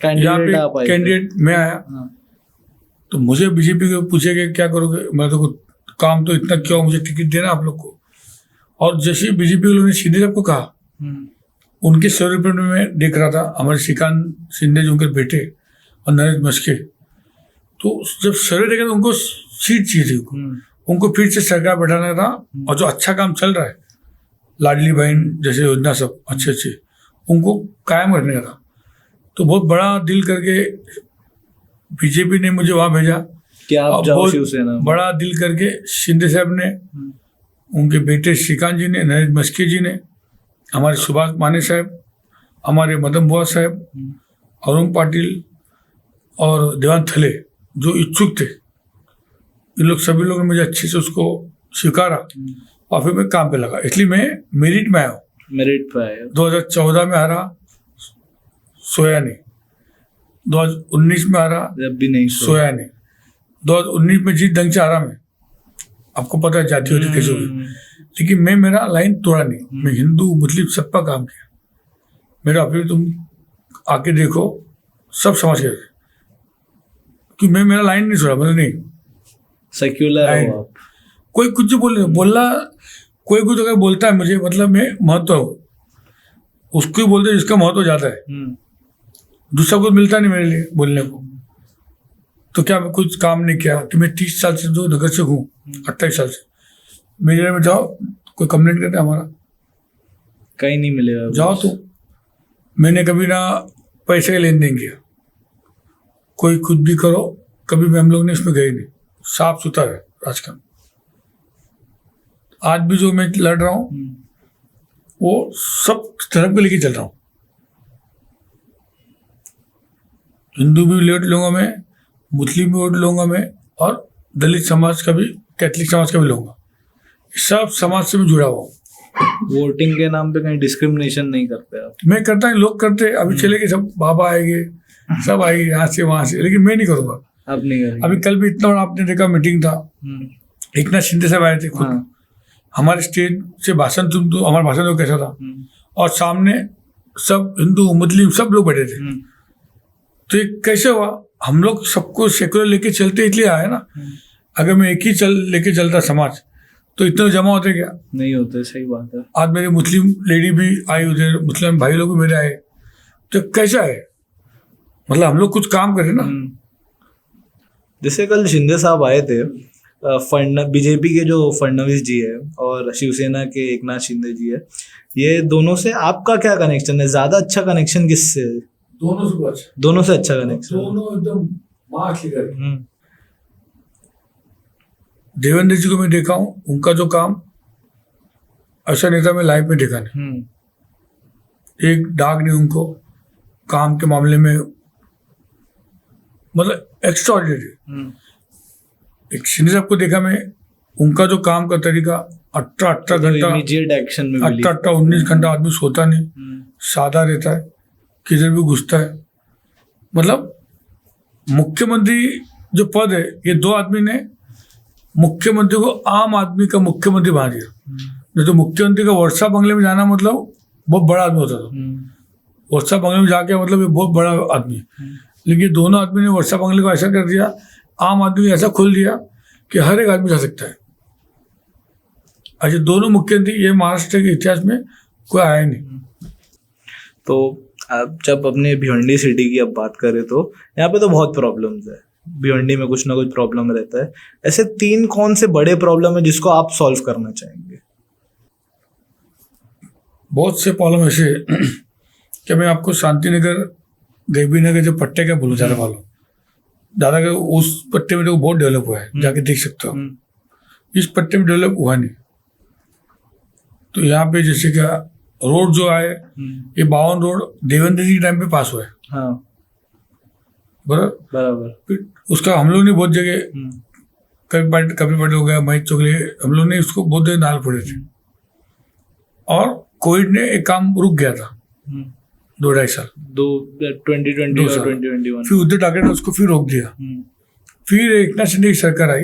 यहाँ पे कैंडिडेट मैं आया। तो मुझे बीजेपी को पूछे कि क्या करोगे, मैं तो काम तो इतना क्यों, मुझे टिकट देना आप लोग को। और जैसे बीजेपी के लोगों ने शिंदे साहब को कहा, उनके सर्वे पर मैं देख रहा था, हमारे श्रीकांत शिंदे जो उनके बेटे और नरेंद्र मस्के, तो जब सर्वे देखा तो उनको सीट चाहिए थी, उनको फिर से सरकार बैठाना था, और जो अच्छा काम चल रहा है, लाडली बहन जैसे योजना सब अच्छे अच्छे, उनको कायम करने का था। तो बहुत बड़ा दिल करके बीजेपी ने मुझे वहाँ भेजा कि आप जाओ शिवसेना। बड़ा दिल करके शिंदे साहब ने, उनके बेटे श्रीकांत जी ने, नरेंद्र मस्के जी ने, हमारे सुभाष माने साहब, हमारे मदन बुआ साहब, अरुण पाटिल और देवान थले जो इच्छुक थे, इन लोग सभी लोगों ने मुझे अच्छे से उसको स्वीकारा, और फिर मैं काम पे लगा। इसलिए मैं मेरिट में आया हूँ। मेरिट पे आया। 2014 में हारा, सोया नहीं। 2019 में हारा, जब भी नहीं सोया नहीं। 2019 में जीत ढंग से हारा मैं, आपको पता है जाति होती कैसे होगी, लेकिन मैं मेरा लाइन तोड़ा नहीं। मैं हिंदू मुस्लिम सबका काम किया मेरा। फिर तुम आके देखो, सब समझ गए कि मैं मेरा लाइन नहीं छोड़ा, मतलब नहीं सेक्युलर हो आप। कोई कुछ बोला, कोई कुछ अगर बोलता है मुझे, मतलब मैं महत्व हो उसको ही बोलते जिसका महत्व ज्यादा है। दूसरा कुछ मिलता नहीं मेरे लिए बोलने को। तो क्या मैं कुछ काम नहीं किया कि मैं 30 साल से जो नगर से हूँ, 28 साल से, मेरे में जाओ, कोई कंप्लेंट करता है हमारा, कहीं नहीं मिलेगा। जाओ तो मैंने कभी ना पैसे का लेन देन किया, कोई खुद भी करो, कभी भी हम लोग ने इसमें गए नहीं, साफ सुथरा है राजकारण। आज भी जो मैं लड़ रहा हूँ वो सब धर्म को लेके चल रहा हूँ। हिंदू भी वोट लूंगा मैं, मुस्लिम भी वोट लूंगा मैं, और दलित समाज का भी, कैथलिक समाज का भी लूंगा। सब समाज से मैं जुड़ा हुआ हूँ। वोटिंग के नाम पे कहीं डिस्क्रिमिनेशन नहीं करते आप? मैं करता है, लोग करते, अभी चले गए सब, बाबा आएंगे, सब आएंगे यहाँ से वहां से, लेकिन मैं नहीं करूँगा। आप नहीं करेंगे? अभी कल भी इतना बड़ा आपने देखा मीटिंग था, एकनाथ शिंदे साहब आए थे खुद, हमारे स्टेज से भाषण सुन, तो हमारा भाषण तो कैसा था, और सामने सब हिंदू मुस्लिम सब लोग बैठे थे। तो ये कैसे हुआ? हम लोग सबको सेकुलर लेके चलते इसलिए आए ना। अगर मैं एक ही लेके चलता समाज, तो इतने जमा होते क्या? नहीं होते, सही बात है। आज मेरे मुस्लिम लेडी भी आई, उधर मुस्लिम भाई लोग भी मेरे आए, तो कैसा है? मतलब हम लोग कुछ काम करें ना। जैसे कल शिंदे साहब आए थे, बीजेपी के जो फडणवीस जी है और शिवसेना के एकनाथ शिंदे जी है, ये दोनों से आपका क्या कनेक्शन है? ज्यादा अच्छा कनेक्शन किससे है? दोनों से अच्छा कनेक्शन। दोनों एकदम माँ की तरह। देवेंद्र जी को मैं देखा हूँ, उनका जो काम, ऐसा नेता मैं लाइफ में देखा नहीं। एक दाग नहीं उनको काम के मामले में, मतलब एक्स्ट्राऑर्डिनरी। एक शिंदे साहब को देखा मैं, उनका जो काम का तरीका, 18 घंटा इमीडिएट एक्शन में, 19 घंटा आदमी सोता नहीं, सादा रहता है, किधर भी घुसता है। मतलब मुख्यमंत्री जो पद है ये दो आदमी ने मुख्यमंत्री को आम आदमी का मुख्यमंत्री बना दिया। नहीं तो मुख्यमंत्री का वर्षा बंगले में जाना मतलब बहुत बड़ा आदमी होता था। वर्षा बंगले में जाके मतलब ये बहुत बड़ा आदमी, लेकिन दोनों आदमी ने वर्षा बंगले को ऐसा कर दिया, आम आदमी को ऐसा खोल दिया कि हर एक आदमी जा सकता है। अच्छा, दोनों मुख्यमंत्री ये महाराष्ट्र के इतिहास में कोई आया नहीं। तो आप जब अपने भिवंडी सिटी की अब बात करें तो यहाँ पे तो बहुत प्रॉब्लम्स है, भिवंडी में कुछ ना कुछ प्रॉब्लम रहता है। ऐसे 3 कौन से बड़े प्रॉब्लम है जिसको आप सॉल्व करना चाहेंगे? बहुत से प्रॉब्लम ऐसे कि मैं आपको शांतिनगर गैबी नगर जो पट्टे का बोलूँ ज़्यादा वालों ज़्यादा का उस पट्टे में तो बहुत डेवलप हुआ है, जाके देख सकते हो। इस पट्टे में डेवलप हुआ नहीं। तो यहाँ पे जैसे क्या रोड जो आए, ये 52 रोड देवेंद्र जी के टाइम पे पास हुआ है। हाँ, बराबर। फिर उसका हम लोग ने बहुत जगह कभी पड़े हो गया, महेश चौगले, हम लोग ने उसको बहुत जगह नाल पड़े थे। और कोविड ने एक काम रुक गया था 2-2.5 साल, 2020 और 2021। फिर उद्धव ठाकरे ने उसको फिर रोक दिया। फिर एकनाथ शिंदे की सरकार आई,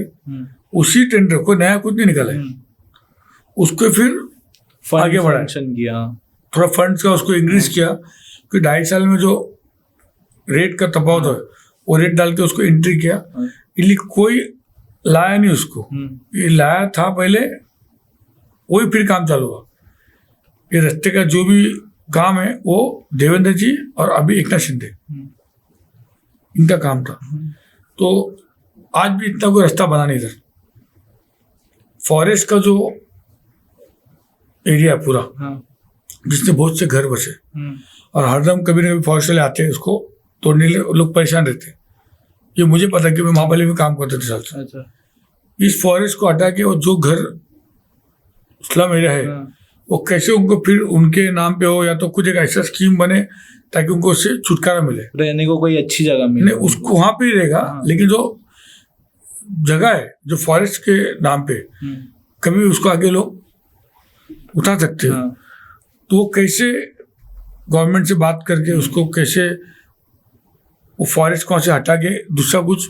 उसी टेंडर को नया कुछ नहीं निकाला है, उसको फिर आगे बढ़ा किया, थोड़ा फंड्स का उसको इंक्रीज किया कि 2.5 साल में जो रेट का तफावत है वो रेट डाल के उसको एंट्री किया। इसलिए कोई लाया नहीं उसको, ये लाया था पहले, वही फिर काम चालू हुआ। ये रास्ते का जो भी काम है वो देवेंद्र जी और अभी एकनाथ शिंदे इनका काम था। तो आज भी इतना कोई रास्ता बना नहीं था। फॉरेस्ट का जो एरिया पूरा, जिसमें बहुत से घर बसे और हरदम कभी ना कभी फॉरेस्ट वाले आते हैं उसको तोड़ने के लिए, लोग परेशान रहते हैं। ये मुझे पता है कि मैं महाबली में काम करता था साल से। अच्छा। इस फॉरेस्ट को हटा के और जो घर स्लम एरिया है वो कैसे उनको फिर उनके नाम पे हो, या तो कुछ एक ऐसा स्कीम बने ताकि उनको उससे छुटकारा मिले, रहने को कोई अच्छी जगह मिले। नहीं, उसको वहाँ पे ही रहेगा। लेकिन जो जगह है जो फॉरेस्ट के नाम पे, कभी उसको आगे लोग उठा सकते हो। तो वो कैसे गवर्नमेंट से बात करके उसको कैसे वो फॉरेस्ट को से हटा के दूसरा कुछ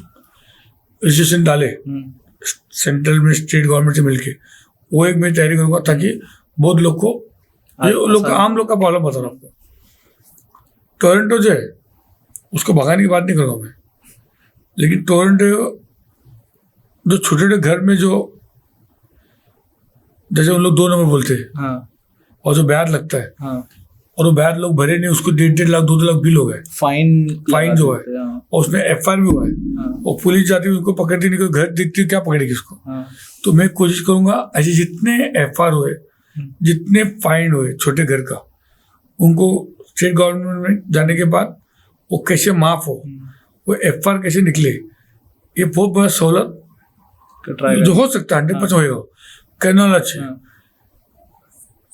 रजिस्ट्रेशन डाले सेंट्रल में, स्टेट गवर्नमेंट से मिलके, वो एक मैं तैयारी करूँगा ताकि बहुत लोग को, ये लोग आम लोग का प्रॉब्लम बता रहा हूँ आपको। टोरंटो जो है उसको भगाने की बात नहीं करूँगा मैं, लेकिन टोरंटो जो छोटे छोटे घर में जो जैसे उन लोग 2 नंबर बोलते हैं, और जो ब्याज लगता है, और वो ब्याज लोग भरे नहीं, उसको 1.5 लाख 2 लाख बिल हो गए, फाइन जो है, और उसमें FIR भी हुआ है, और पुलिस जाती है उनको पकड़ती नहीं, कोई घर दिखती है क्या पकड़ेगी उसको। तो मैं कोशिश करूंगा ऐसे जितने FIR हुए, जितने फाइन हुए छोटे घर का, उनको स्टेट गवर्नमेंट में जाने के बाद वो कैसे माफ हो, वो FIR कैसे निकले, ये बहुत बड़ा सहूलत जो हो सकता है 100% होगा। करना अच्छे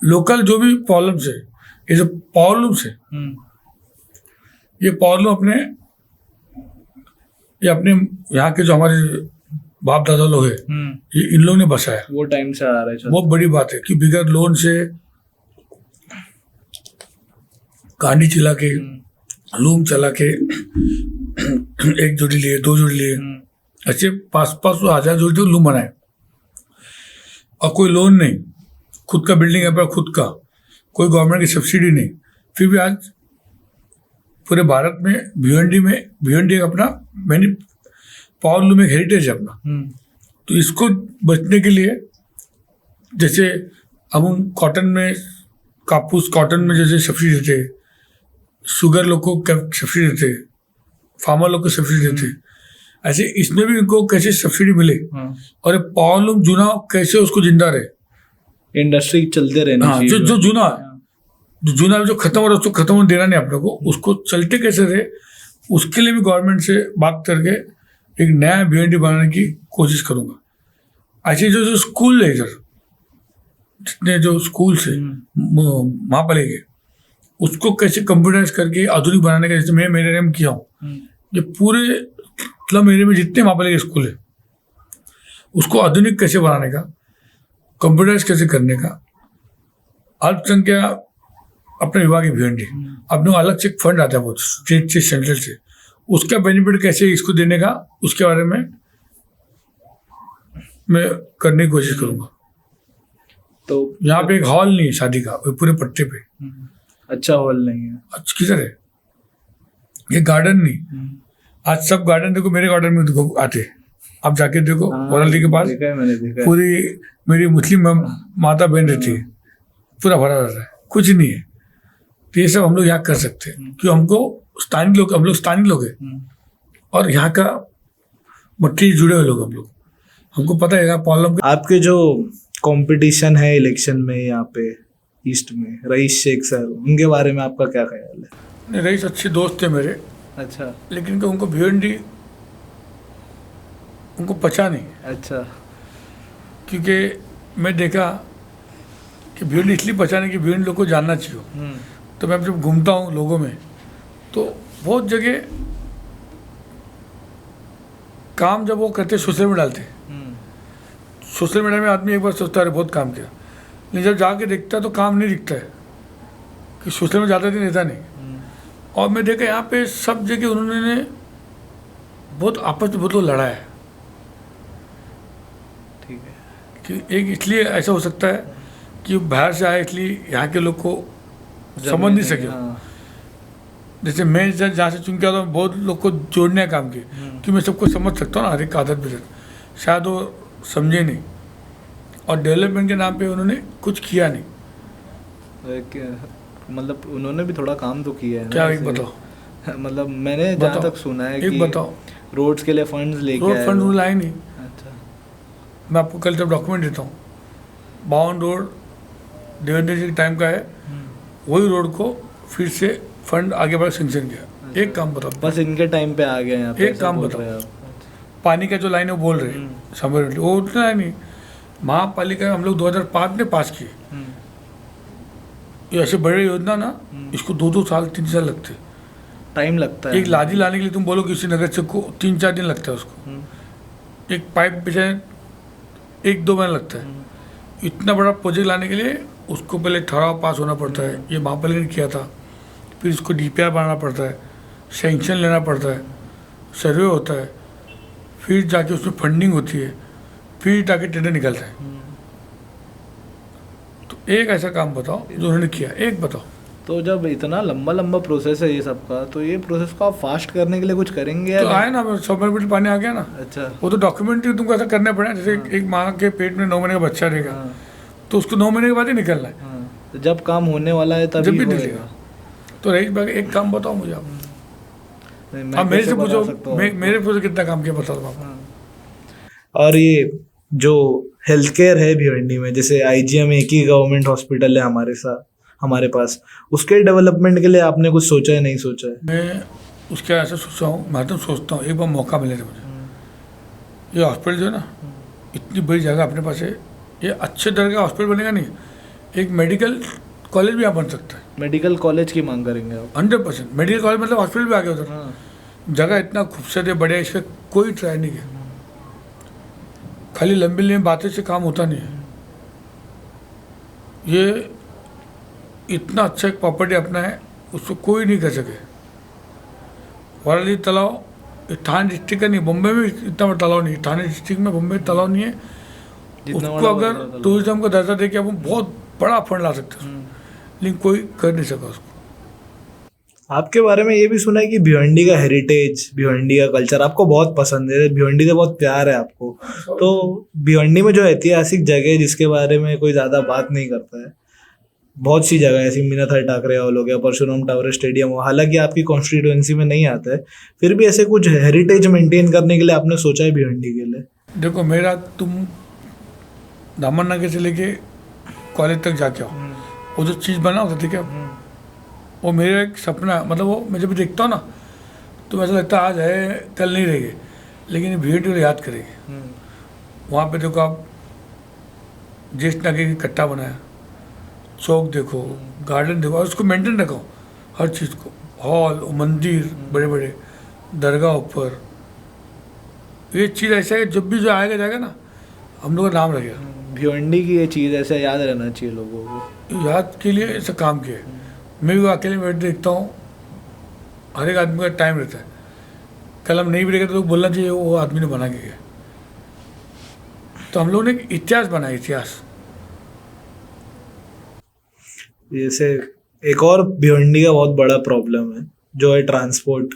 लोकल जो भी प्रॉब्लम्स है, ये जो प्रॉब्लम्स है, ये प्रॉब्लम अपने यहाँ के जो हमारे बाप दादा लोग है, ये इन लोगों ने बसाया, वो टाइम से आ रहा है। बहुत बड़ी बात है कि बिगर लोन से कहानी चला के, लूम चला के 1 जोड़ी लिए, 2 जोड़ी लिए, अच्छे 500-1000 जोड़ी तो लूम बनाए, और कोई लोन नहीं, खुद का बिल्डिंग है पर खुद का, कोई गवर्नमेंट की सब्सिडी नहीं। फिर भी आज पूरे भारत में भिवंडी एक अपना पावर लूम एक हेरिटेज है अपना। तो इसको बचने के लिए जैसे हम कॉटन में, कापूस कॉटन में जैसे सब्सिडी देते, शुगर लोग को सब्सिडी देते, फार्मर लोग को सब्सिडी देते, ऐसे इसमें भी इनको कैसे सब्सिडी मिले, और पावर लूम जूना कैसे उसको जिंदा रहे, इंडस्ट्री चलते रहना चाहिए। जो जूना है, जो खत्म हो रहा है उसको खत्म होने देना नहीं अपने को, उसको चलते कैसे रहे, उसके लिए भी गवर्नमेंट से बात करके एक नया भिवंडी बनाने की कोशिश करूँगा। ऐसे जो स्कूल है इधर, जितने जो स्कूल है महापालिका के, उसको कैसे कंप्यूटराइज करके आधुनिक बनाने का, जैसे मैं मेरे एरिया में किया हूँ, ये पूरे स्लम एरिया में जितने महापालिका स्कूल है उसको आधुनिक कैसे बनाने का, कंप्यूटराइज कैसे करने का। अल्पसंख्यक अपने विभाग की भिवंडी, अपने अलग से फंड आता है वो स्टेट से, सेंट्रल से, उसका बेनिफिट कैसे इसको देने का, उसके बारे में मैं करने की कोशिश करूँगा। तो यहाँ पे एक हॉल नहीं है शादी का, वो पूरे पट्टे पे अच्छा हॉल नहीं है। अच्छा किधर है, ये गार्डन नहीं। आज सब गार्डन देखो, मेरे गार्डन में देखो आते, आप जाके देखो वरली के पास देखा है, मैंने देखा है। पूरी मेरी मुस्लिम माता बहन रहती है, पूरा भरा रहता है, कुछ नहीं है। तो ये सब हम लोग यहाँ कर सकते हैं, क्यों हमको स्थानीय लोग, हम लोग स्थानीय लोग हैं और यहाँ का मट्टी जुड़े हुए लोग हम लोग, हमको पता है यहाँ प्रॉब्लम। आपके जो कंपटीशन है इलेक्शन में यहाँ पे ईस्ट में, रईस शेख सर, उनके बारे में आपका क्या ख्याल है? रईस अच्छे दोस्त थे मेरे, अच्छा लेकिन उनको भिवंडी उनको पचा नहीं, अच्छा। क्योंकि मैं देखा कि भिवंडी इसलिए पचा नहीं कि भिवंडी लोग को जानना चाहिए। तो मैं जब घूमता हूँ लोगों में, तो बहुत जगह काम जब वो करते सोशल में डालते, सोशल मीडिया में आदमी एक बार सोचता है बहुत काम किया, लेकिन जब जाके देखता है तो काम नहीं दिखता है, कि सोशल में ज़्यादा दिन रहता नहीं। और मैं देखा यहाँ पे सब जगह उन्होंने बहुत आपस में बहुत लोग लड़ा है। ठीक है। कि एक इसलिए ऐसा हो सकता है कि बाहर से आए, इसलिए यहाँ के लोग को समझ नहीं सके। जैसे मैं जहाँ से चुन के आता हूँ, बहुत लोग को जोड़ने का काम किया, कि मैं सबको समझ सकता हूँ ना, हर एक आदत भी शायद वो समझे नहीं, और डेवलपमेंट के नाम पे उन्होंने कुछ किया नहीं। मतलब उन्होंने भी थोड़ा काम तो किया है क्या ना, एक बताओ। मतलब मैंने जहाँ तक सुना है एक कि बताओ, रोड्स के लिए फंड्स लेके रोड आए फंड वो। लाए नहीं। अच्छा मैं आपको कल जब डॉक्यूमेंट देता हूँ, 52 रोड देवेंद्र जी के टाइम का है, वही रोड को फिर से फंड आगे बढ़ सेंक्शन किया। एक काम बताओ, बस इनके टाइम पे आ गए यहाँ पे, एक ऐसा काम बोल बताओ। रहे हैं आप। पानी का जो लाइन है वो बोल रहे हैं समर, वो उतना है नहीं। महापालिका हम लोग 2005 में पास किए। ये ऐसे बड़े योजना ना, इसको 2-2 साल 3 साल लगते, टाइम लगता है। एक लादी लाने के लिए तुम बोलो किसी नगर से को 3-4 दिन लगता है उसको, एक पाइप बिछाए 1-2 महीना लगता है। इतना बड़ा प्रोजेक्ट लाने के लिए उसको पहले ठहराव पास होना पड़ता है, ये महापालिका ने किया था। फिर इसको DPR बनाना पड़ता है, सेंक्शन लेना पड़ता है, सर्वे होता है, फिर जाके उसमें फंडिंग होती है, फिर जाके टेंडर निकलता है। तो एक ऐसा काम बताओ जो उन्होंने किया, एक बताओ। तो जब इतना लंबा लंबा प्रोसेस है ये सब का, तो ये प्रोसेस को आप फास्ट करने के लिए कुछ करेंगे या तो आए ना, 100 मिनट पानी आ गया ना। अच्छा वो तो डॉक्यूमेंट्री तुमको ऐसा करना पड़ेगा, जैसे एक माँ के पेट में 9 महीने का बच्चा रहेगा, तो उसको 9 महीने के बाद ही निकलना है। तो जब काम होने वाला है जब तभी भी होएगा। निकलेगा। तो रईस भाई एक काम बताओ मुझे आप, नहीं, मैं अब मेरे कैसे से बता पूछो, सकता हूँ? मेरे पूछो कितना काम किया बता दो आपको। और ये जो हेल्थ केयर है भिवंडी में, जैसे IGM एक ही गवर्नमेंट हॉस्पिटल है हमारे पास, उसके डेवलपमेंट के लिए आपने कुछ सोचा है, नहीं सोचा है? मैं उसके ऐसा सोचा हूँ, मैं तो सोचता हूँ एक बार मौका मिलेगा मुझे। ये हॉस्पिटल जो है ना, इतनी बड़ी जगह अपने पास है, ये अच्छे तरह का हॉस्पिटल बनेगा नहीं, एक मेडिकल कॉलेज भी यहाँ बन सकता है। मेडिकल कॉलेज की मांग करेंगे आप? 100% मेडिकल कॉलेज मतलब हॉस्पिटल भी आ गया उधर। जगह इतना खूबसूरत है, बढ़िया, इसका कोई ट्राई नहीं किया। खाली लंबी लंबी बातें से काम होता नहीं है। ये इतना अच्छा एक प्रॉपर्टी अपना है, उसको कोई नहीं कर सके। वाराली तालाब ठाणे डिस्ट्रिक्ट का नहीं, बम्बई में इतना बड़ा तालाब नहीं, ठाणे डिस्ट्रिक्ट में बम्बई तालाब नहीं है। उसको अगर टूरिज्म का दर्जा दे के अपन बहुत बड़ा फंड ला सकते हैं, लेकिन कोई कर नहीं सका उसको। आपके बारे में ये भी सुना है कि भिवंडी का हेरिटेज, भिवंडी का कल्चर आपको बहुत पसंद है, भिवंडी से बहुत प्यार है आपको। तो भिवंडी में जो ऐतिहासिक जगह है जिसके बारे में कोई ज़्यादा बात नहीं करता है, बहुत सी जगह ऐसी, मीनाथर ठाकरे हॉल हो गया, परशुराम टावर स्टेडियम हो, हालांकि आपकी कॉन्स्टिट्यूएंसी में नहीं आता है, फिर भी ऐसे कुछ हेरिटेज मेंटेन करने के लिए आपने सोचा है भिवंडी के लिए? देखो मेरा, तुम दामन नगर से लेके कॉलेज तक जाके आओ, वो जो चीज़ बना होता ठीक है, वो मेरा एक सपना है। मतलब वो मैं जब भी देखता हूँ ना, तो ऐसा लगता है आज है कल नहीं रहेगी, लेकिन भिवंडी याद करेगी। वहाँ पे देखो आप, ज्येष्ठ नगर की कट्टा बनाया, चौक देखो, गार्डन देखो, और उसको मेंटेन रखो हर चीज़ को, हॉल, मंदिर बड़े बड़े, दरगाह ऊपर। ये चीज़ ऐसा है कि जब भी जो आएगा जाएगा ना, हम लोग का नाम रहेगा। भिवंडी की ये चीज़ ऐसे याद रहना चाहिए लोगों को, याद के लिए ऐसा काम किया है। मैं भी अकेले बैठ देखता हूँ, हर एक आदमी का टाइम रहता है, कल हम नहीं भी रहेंगे तो लोग बोलना चाहिए वो आदमी ने बना के गया। तो हम लोगों ने एक इतिहास बनाया, इतिहास। जैसे एक और भिवंडी का बहुत बड़ा प्रॉब्लम है जो है ट्रांसपोर्ट,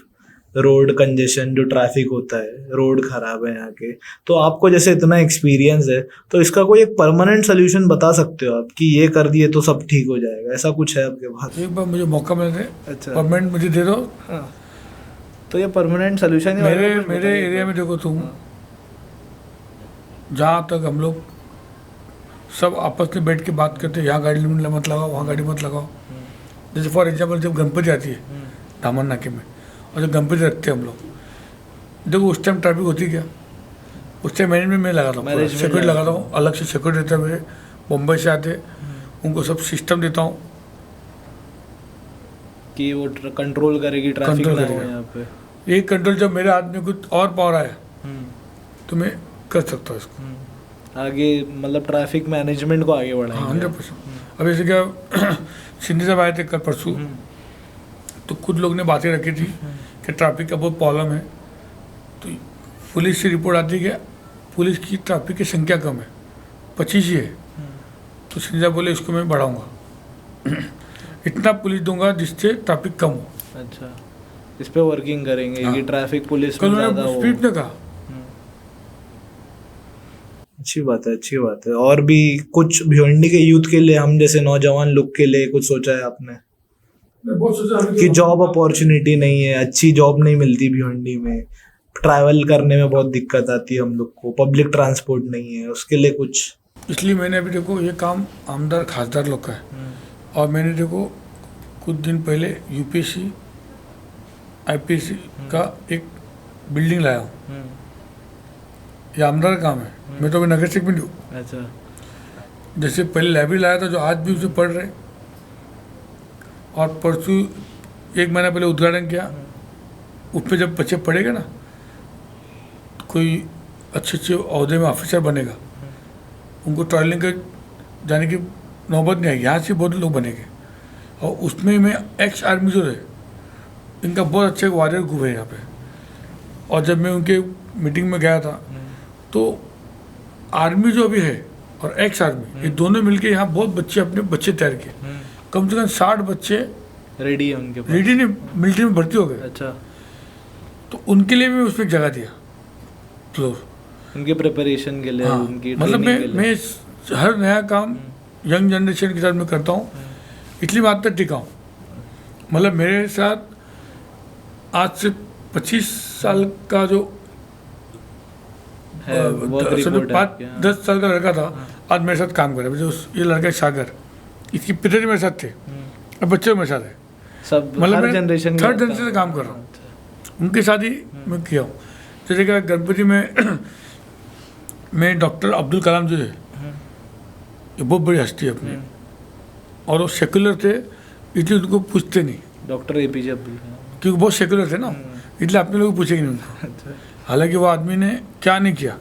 रोड कंजेशन, जो ट्रैफिक होता है, रोड खराब है यहाँ के। तो आपको जैसे इतना एक्सपीरियंस है तो इसका कोई एक परमानेंट सोल्यूशन बता सकते हो आप कि ये कर दिए तो सब ठीक हो जाएगा, ऐसा कुछ है आपके पास? एक बार मुझे मौका मिल दे, अच्छा, परमानेंट मुझे दे दो। हाँ, तो ये परमानेंट सोल्यूशन मेरे एरिया में देखो तुम, जहाँ तक हम लोग सब आपस में बैठ के बात करते हैं, यहाँ गाड़ी मत लगाओ, वहाँ गाड़ी मत लगाओ। जैसे फॉर एग्जाम्पल जब गणपति आती है दामन नाके में, और जब गणपति रखते हैं हम लोग, देखो उस टाइम ट्रैफिक होती क्या, उस टाइम मैनेजमेंट में लगाता हूँ, सिक्योरिटी लगाता हूँ, अलग से सिक्योरिटी देता है। मेरे मुंबई से आते उनको सब सिस्टम देता हूँ कि वो कंट्रोल करेगी ट्रैफिक ना हो यहाँ पे। ये कंट्रोल जब मेरे हाथ में कुछ और पावर आया तो मैं कर सकता हूँ इसको आगे, मतलब ट्रैफिक मैनेजमेंट को आगे बढ़ाएंगे। 100%। अब जैसे क्या सिंधी साहब आए थे कल परसों, तो कुछ लोग ने बातें रखी थी कि ट्रैफिक का बहुत प्रॉब्लम है। तो पुलिस से रिपोर्ट आती है कि पुलिस की ट्रैफिक की संख्या कम है, 25 ही है। तो सिंधी साहब बोले इसको मैं बढ़ाऊँगा, इतना पुलिस दूंगा जिससे ट्रैफिक कम हो। अच्छा, इस पे वर्किंग करेंगे कि ट्रैफिक पुलिस कल में ज़्यादा हो। स्पीड ने कहा। अच्छी बात है, अच्छी बात है। और भी कुछ भिवंडी के यूथ के लिए, हम जैसे नौजवान लोग के लिए कुछ सोचा है आपने कि जॉब अपॉर्चुनिटी नहीं है, अच्छी जॉब नहीं मिलती भिवंडी में, ट्रैवल करने में बहुत दिक्कत आती है हम लोग को, पब्लिक ट्रांसपोर्ट नहीं है, उसके लिए कुछ? इसलिए मैंने अभी देखो ये काम आमदार खासदार लोग का है। और मैंने देखो कुछ दिन पहले यूपीएससी आईपीएससी का एक बिल्डिंग लाया हूँ। ये आमदार काम है, मैं तो अभी नगर सेवक में हूँ। अच्छा, जैसे पहले लाइब्रेरी लाया था जो आज भी उसे पढ़ रहे, और परसों 1 महीना पहले उद्घाटन किया। उस पर जब बच्चे पढ़ेगा ना, कोई अच्छे अच्छे अहदे में ऑफिसर बनेगा, उनको ट्रेनिंग के जाने की नौबत नहीं आएगी, यहाँ से बहुत लोग बनेंगे। और उसमें मैं एक्स आर्मी जो है, इनका बहुत अच्छे वॉरियर ग्रुप है यहाँ पे। और जब मैं उनके मीटिंग में गया था तो आर्मी जो अभी है और एक्स आर्मी, ये दोनों मिलके यहाँ बहुत बच्चे अपने बच्चे तैयार किए। कम से कम 60 बच्चे रेडी है उनके पास, रेडी ने मिलिट्री में भर्ती हो गए। अच्छा, तो उनके लिए मैं उसमें जगह दिया फ्लोर, उनके प्रिपरेशन के लिए, हाँ, उनकी मतलब ट्रेनिंग के लिए। मैं हर नया काम यंग जनरेशन के साथ मैं करता हूँ, इसलिए मैं आज तक टिका हूँ। मतलब मेरे साथ आज से 25 साल का जो है, work report है आपके, हाँ। 10 साल का लड़का था, आज मेरे साथ काम कर रहा है। जो ये लड़का सागर, इसकी पिताजी मेरे साथ थे, अब बच्चे मेरे साथ है। सब मतलब हर मैं जनरेशन थर्ड जनरेशन से काम कर रहा हूँ, उनके साथ ही मैं किया हूँ। जैसे कि गणपति में मैं डॉक्टर अब्दुल कलाम जो है, ये बहुत बड़ी हस्ती है अपनी, और वो सेकुलर थे, इसलिए उनको पूछते नहीं, डॉक्टर एपीजे अब्दुल कलाम, क्योंकि बहुत सेकुलर थे ना, इसलिए अपने लोग पूछेंगे नहीं उनको। हालांकि वो आदमी ने क्या नहीं किया,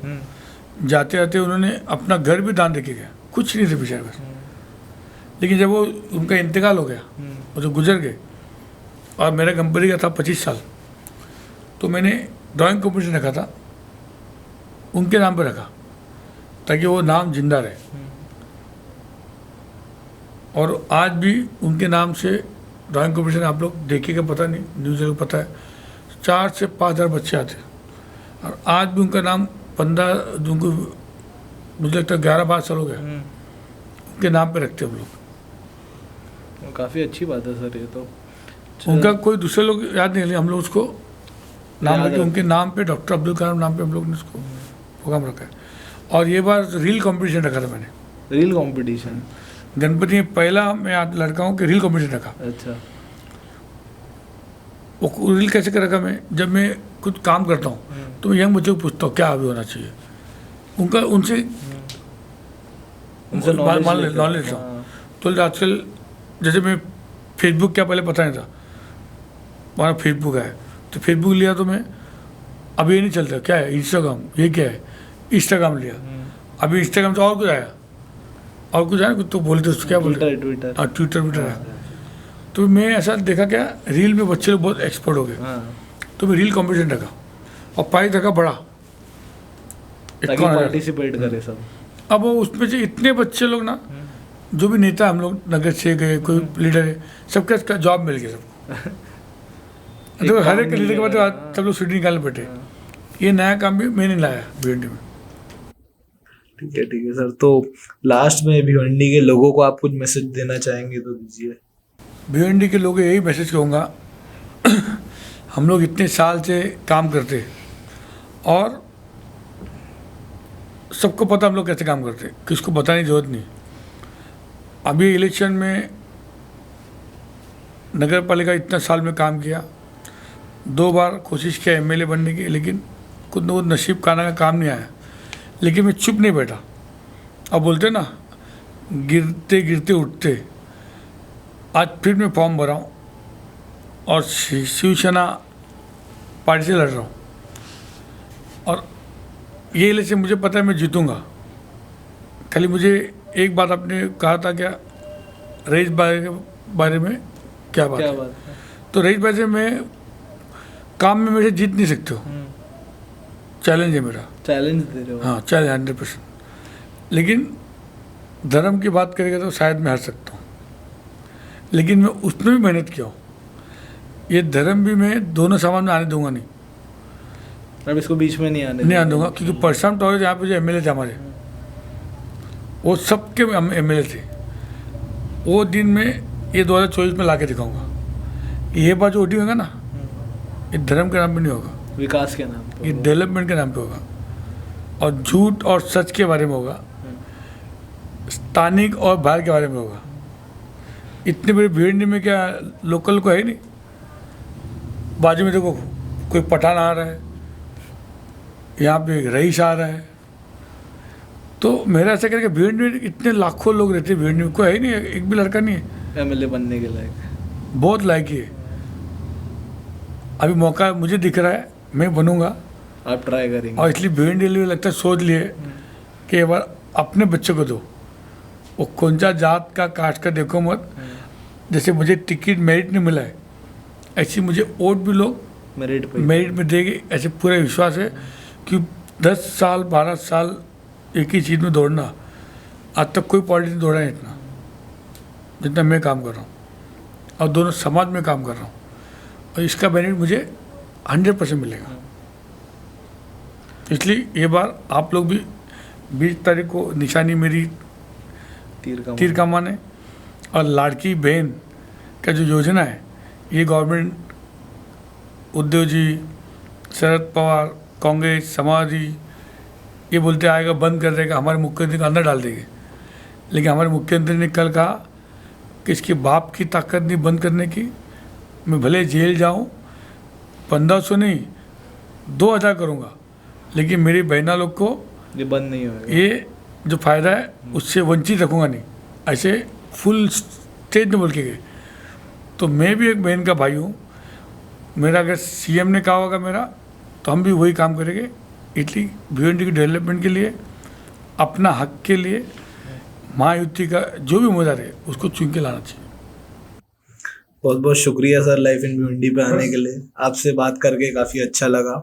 जाते जाते उन्होंने अपना घर भी दान देके गया, कुछ नहीं थे बेचारे बस। लेकिन जब वो उनका इंतकाल हो गया और जो गुजर गए, और मेरा कंपनी का था 25 साल, तो मैंने ड्राइंग कॉम्पिटिशन रखा था, उनके नाम पर रखा ताकि वो नाम जिंदा रहे। और आज भी उनके नाम से ड्राइंग कॉम्पिटिशन, आप लोग देखिएगा, पता नहीं न्यूज़ को पता है, 4 से 5 हज़ार बच्चे आते हैं। और आज भी उनका नाम 15, उनको मुझे लगता है 11-12 साल हो गया, उनके नाम पे रखते हैं हम लोग। काफ़ी अच्छी बात है सर ये तो। उनका कोई दूसरे लोग याद नहीं, हम लोग उसको नाम रखे, उनके नाम पे, डॉक्टर अब्दुल कलाम नाम पे हम लोग ने उसको प्रोग्राम रखा है। और ये बार रील कंपटीशन रखा था मैंने, रील कंपटीशन गणपति में पहला मैं आज लड़का हूँ कि रील कंपटीशन रखा। अच्छा, वो रील कैसे कर रखा मैं, जब मैं कुछ काम करता हूँ तो मैं यंग बच्चों को पूछता हूँ क्या अभी होना चाहिए, उनका उनसे नॉलेज लेता हूँ। तो आजकल जैसे मैं फेसबुक क्या पहले पता नहीं था, हमारा फेसबुक है, तो फेसबुक लिया तो मैं, अभी ये नहीं चलता, क्या है इंस्टाग्राम, ये क्या है इंस्टाग्राम लिया, अभी इंस्टाग्राम से और कुछ आया, और कुछ आया, कुछ तो बोलते उसको क्या बोलते, ट्विटर, हाँ ट्विटर है। तो मैं ऐसा देखा क्या, रील में बच्चे लोग बहुत एक्सपर्ट हो गए, तो मैं रील कंपटीशन रखा। और प्राइस रखा बड़ा ताकि 51,000। पार्टिसिपेट करे सब। अब वो उसमें से इतने बच्चे लोग ना, जो भी नेता हम लोग नगर से गए, कोई लीडर है, सबके इसका जॉब मिल गया सबको। देखो हर एक लीडर के बाद आज सब लोग सीढ़ी निकालने बैठे। ये नया काम भी मैंने लाया भिवंडी में। ठीक है सर। तो लास्ट में भिवंडी के लोगों को आप कुछ मैसेज देना चाहेंगे तो दीजिए। भिवंडी के लोगों को यही मैसेज कहूँगा, हम लोग इतने साल से काम करते और सबको पता हम लोग कैसे काम करते, किसको बताने की जरूरत नहीं। अभी इलेक्शन में नगर पालिका इतना साल में काम किया, 2 बार कोशिश किया एमएलए बनने की, लेकिन खुद न खुद नसीब खाना का काम नहीं आया। लेकिन मैं चुप नहीं बैठा। अब बोलते ना, गिरते गिरते उठते। आज फिर मैं फॉर्म भरा हूँ और शिवसेना पार्टी से लड़ रहा हूँ, और ये इलेक्शन मुझे पता है मैं जीतूंगा। खाली मुझे एक बात आपने कहा था, क्या रईस बारे में क्या बात है? तो रईस बारे से मैं काम में मेरे जीत नहीं सकते हो। चैलेंज है मेरा। चैलेंज दे रहे हो? हाँ, चैलेंज 100%। लेकिन धर्म की बात करेगा तो शायद मैं हार सकता हूँ, लेकिन मैं उसमें भी मेहनत किया हूँ। ये धर्म भी मैं दोनों सामान में आने दूंगा नहीं। अब इसको बीच में नहीं आने दूंगा, क्योंकि परसम टॉलेज यहाँ पे जो एमएलए थे हमारे, वो सबके एमएलए थे। वो दिन में ये 2024 में ला के दिखाऊंगा। ये बात जो वोटिंग होगा ना, ये धर्म के नाम पे नहीं होगा, विकास के नाम पे, ये डेवलपमेंट के नाम पे होगा। और झूठ और सच के बारे में होगा, स्थानिक और बाहर के बारे में होगा। इतने बड़े भिवंडी में क्या लोकल को है नहीं? बाजू में देखो, कोई पठान आ रहा है, यहाँ पे एक रईस आ रहा है। तो मेरा ऐसा करके भिवंडी में इतने लाखों लोग रहते हैं, भिवंडी में कोई है नहीं, एक भी लड़का नहीं है एमएलए बनने के लायक। बहुत लायक है। अभी मौका मुझे दिख रहा है, मैं बनूंगा। आप ट्राई करेंगे? और इसलिए भिवंडी लिए लगता है सोच लिए कि एक बार अपने बच्चे को दो, वो कौन सा जात का कास्ट का देखो मत। जैसे मुझे टिकट मेरिट नहीं मिला है, ऐसे मुझे वोट भी लोग मेरिट में देंगे, ऐसे पूरा विश्वास है। कि 10 साल 12 साल एक ही चीज़ में दौड़ना, आज तक कोई पॉलिटिक्स दौड़ा है इतना जितना मैं काम कर रहा हूँ, और दोनों समाज में काम कर रहा हूँ, और इसका बेनिफिट मुझे 100% मिलेगा। इसलिए ये बार आप लोग भी 20 तारीख को निशानी मेरी तीर कमान है। और लाड़की बहन का जो योजना है, ये गवर्नमेंट, उद्धव जी, शरद पवार, कांग्रेस, समाजवादी, ये बोलते आएगा बंद कर देगा, हमारे मुख्यमंत्री को अंदर डाल देंगे। लेकिन हमारे मुख्यमंत्री ने कल कहा कि इसके बाप की ताकत नहीं बंद करने की। मैं भले जेल जाऊं, 1500 नहीं 2000 करूंगा, लेकिन मेरी बहना लोग को ये बंद नहीं होगा। ये जो फ़ायदा है उससे वंचित रखूंगा नहीं। ऐसे फुल स्टेज में बोल के गए। तो मैं भी एक बहन का भाई हूँ। मेरा अगर सीएम ने कहा होगा मेरा, तो हम भी वही काम करेंगे। इसलिए भिवंडी के डेवलपमेंट के लिए, अपना हक के लिए, महायुति का जो भी उम्मीदवार है उसको चुन के लाना चाहिए। बहुत बहुत शुक्रिया सर लाइफ इन भिवंडी पे आने के लिए। आपसे बात करके काफ़ी अच्छा लगा।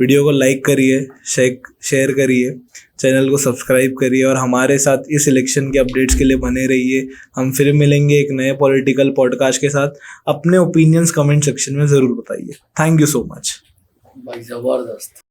वीडियो को लाइक करिए, शेयर करिए, चैनल को सब्सक्राइब करिए, और हमारे साथ इस इलेक्शन के अपडेट्स के लिए बने रहिए। हम फिर मिलेंगे एक नए पॉलिटिकल पॉडकास्ट के साथ। अपने ओपिनियंस कमेंट सेक्शन में ज़रूर बताइए। थैंक यू सो मच भाई, ज़बरदस्त।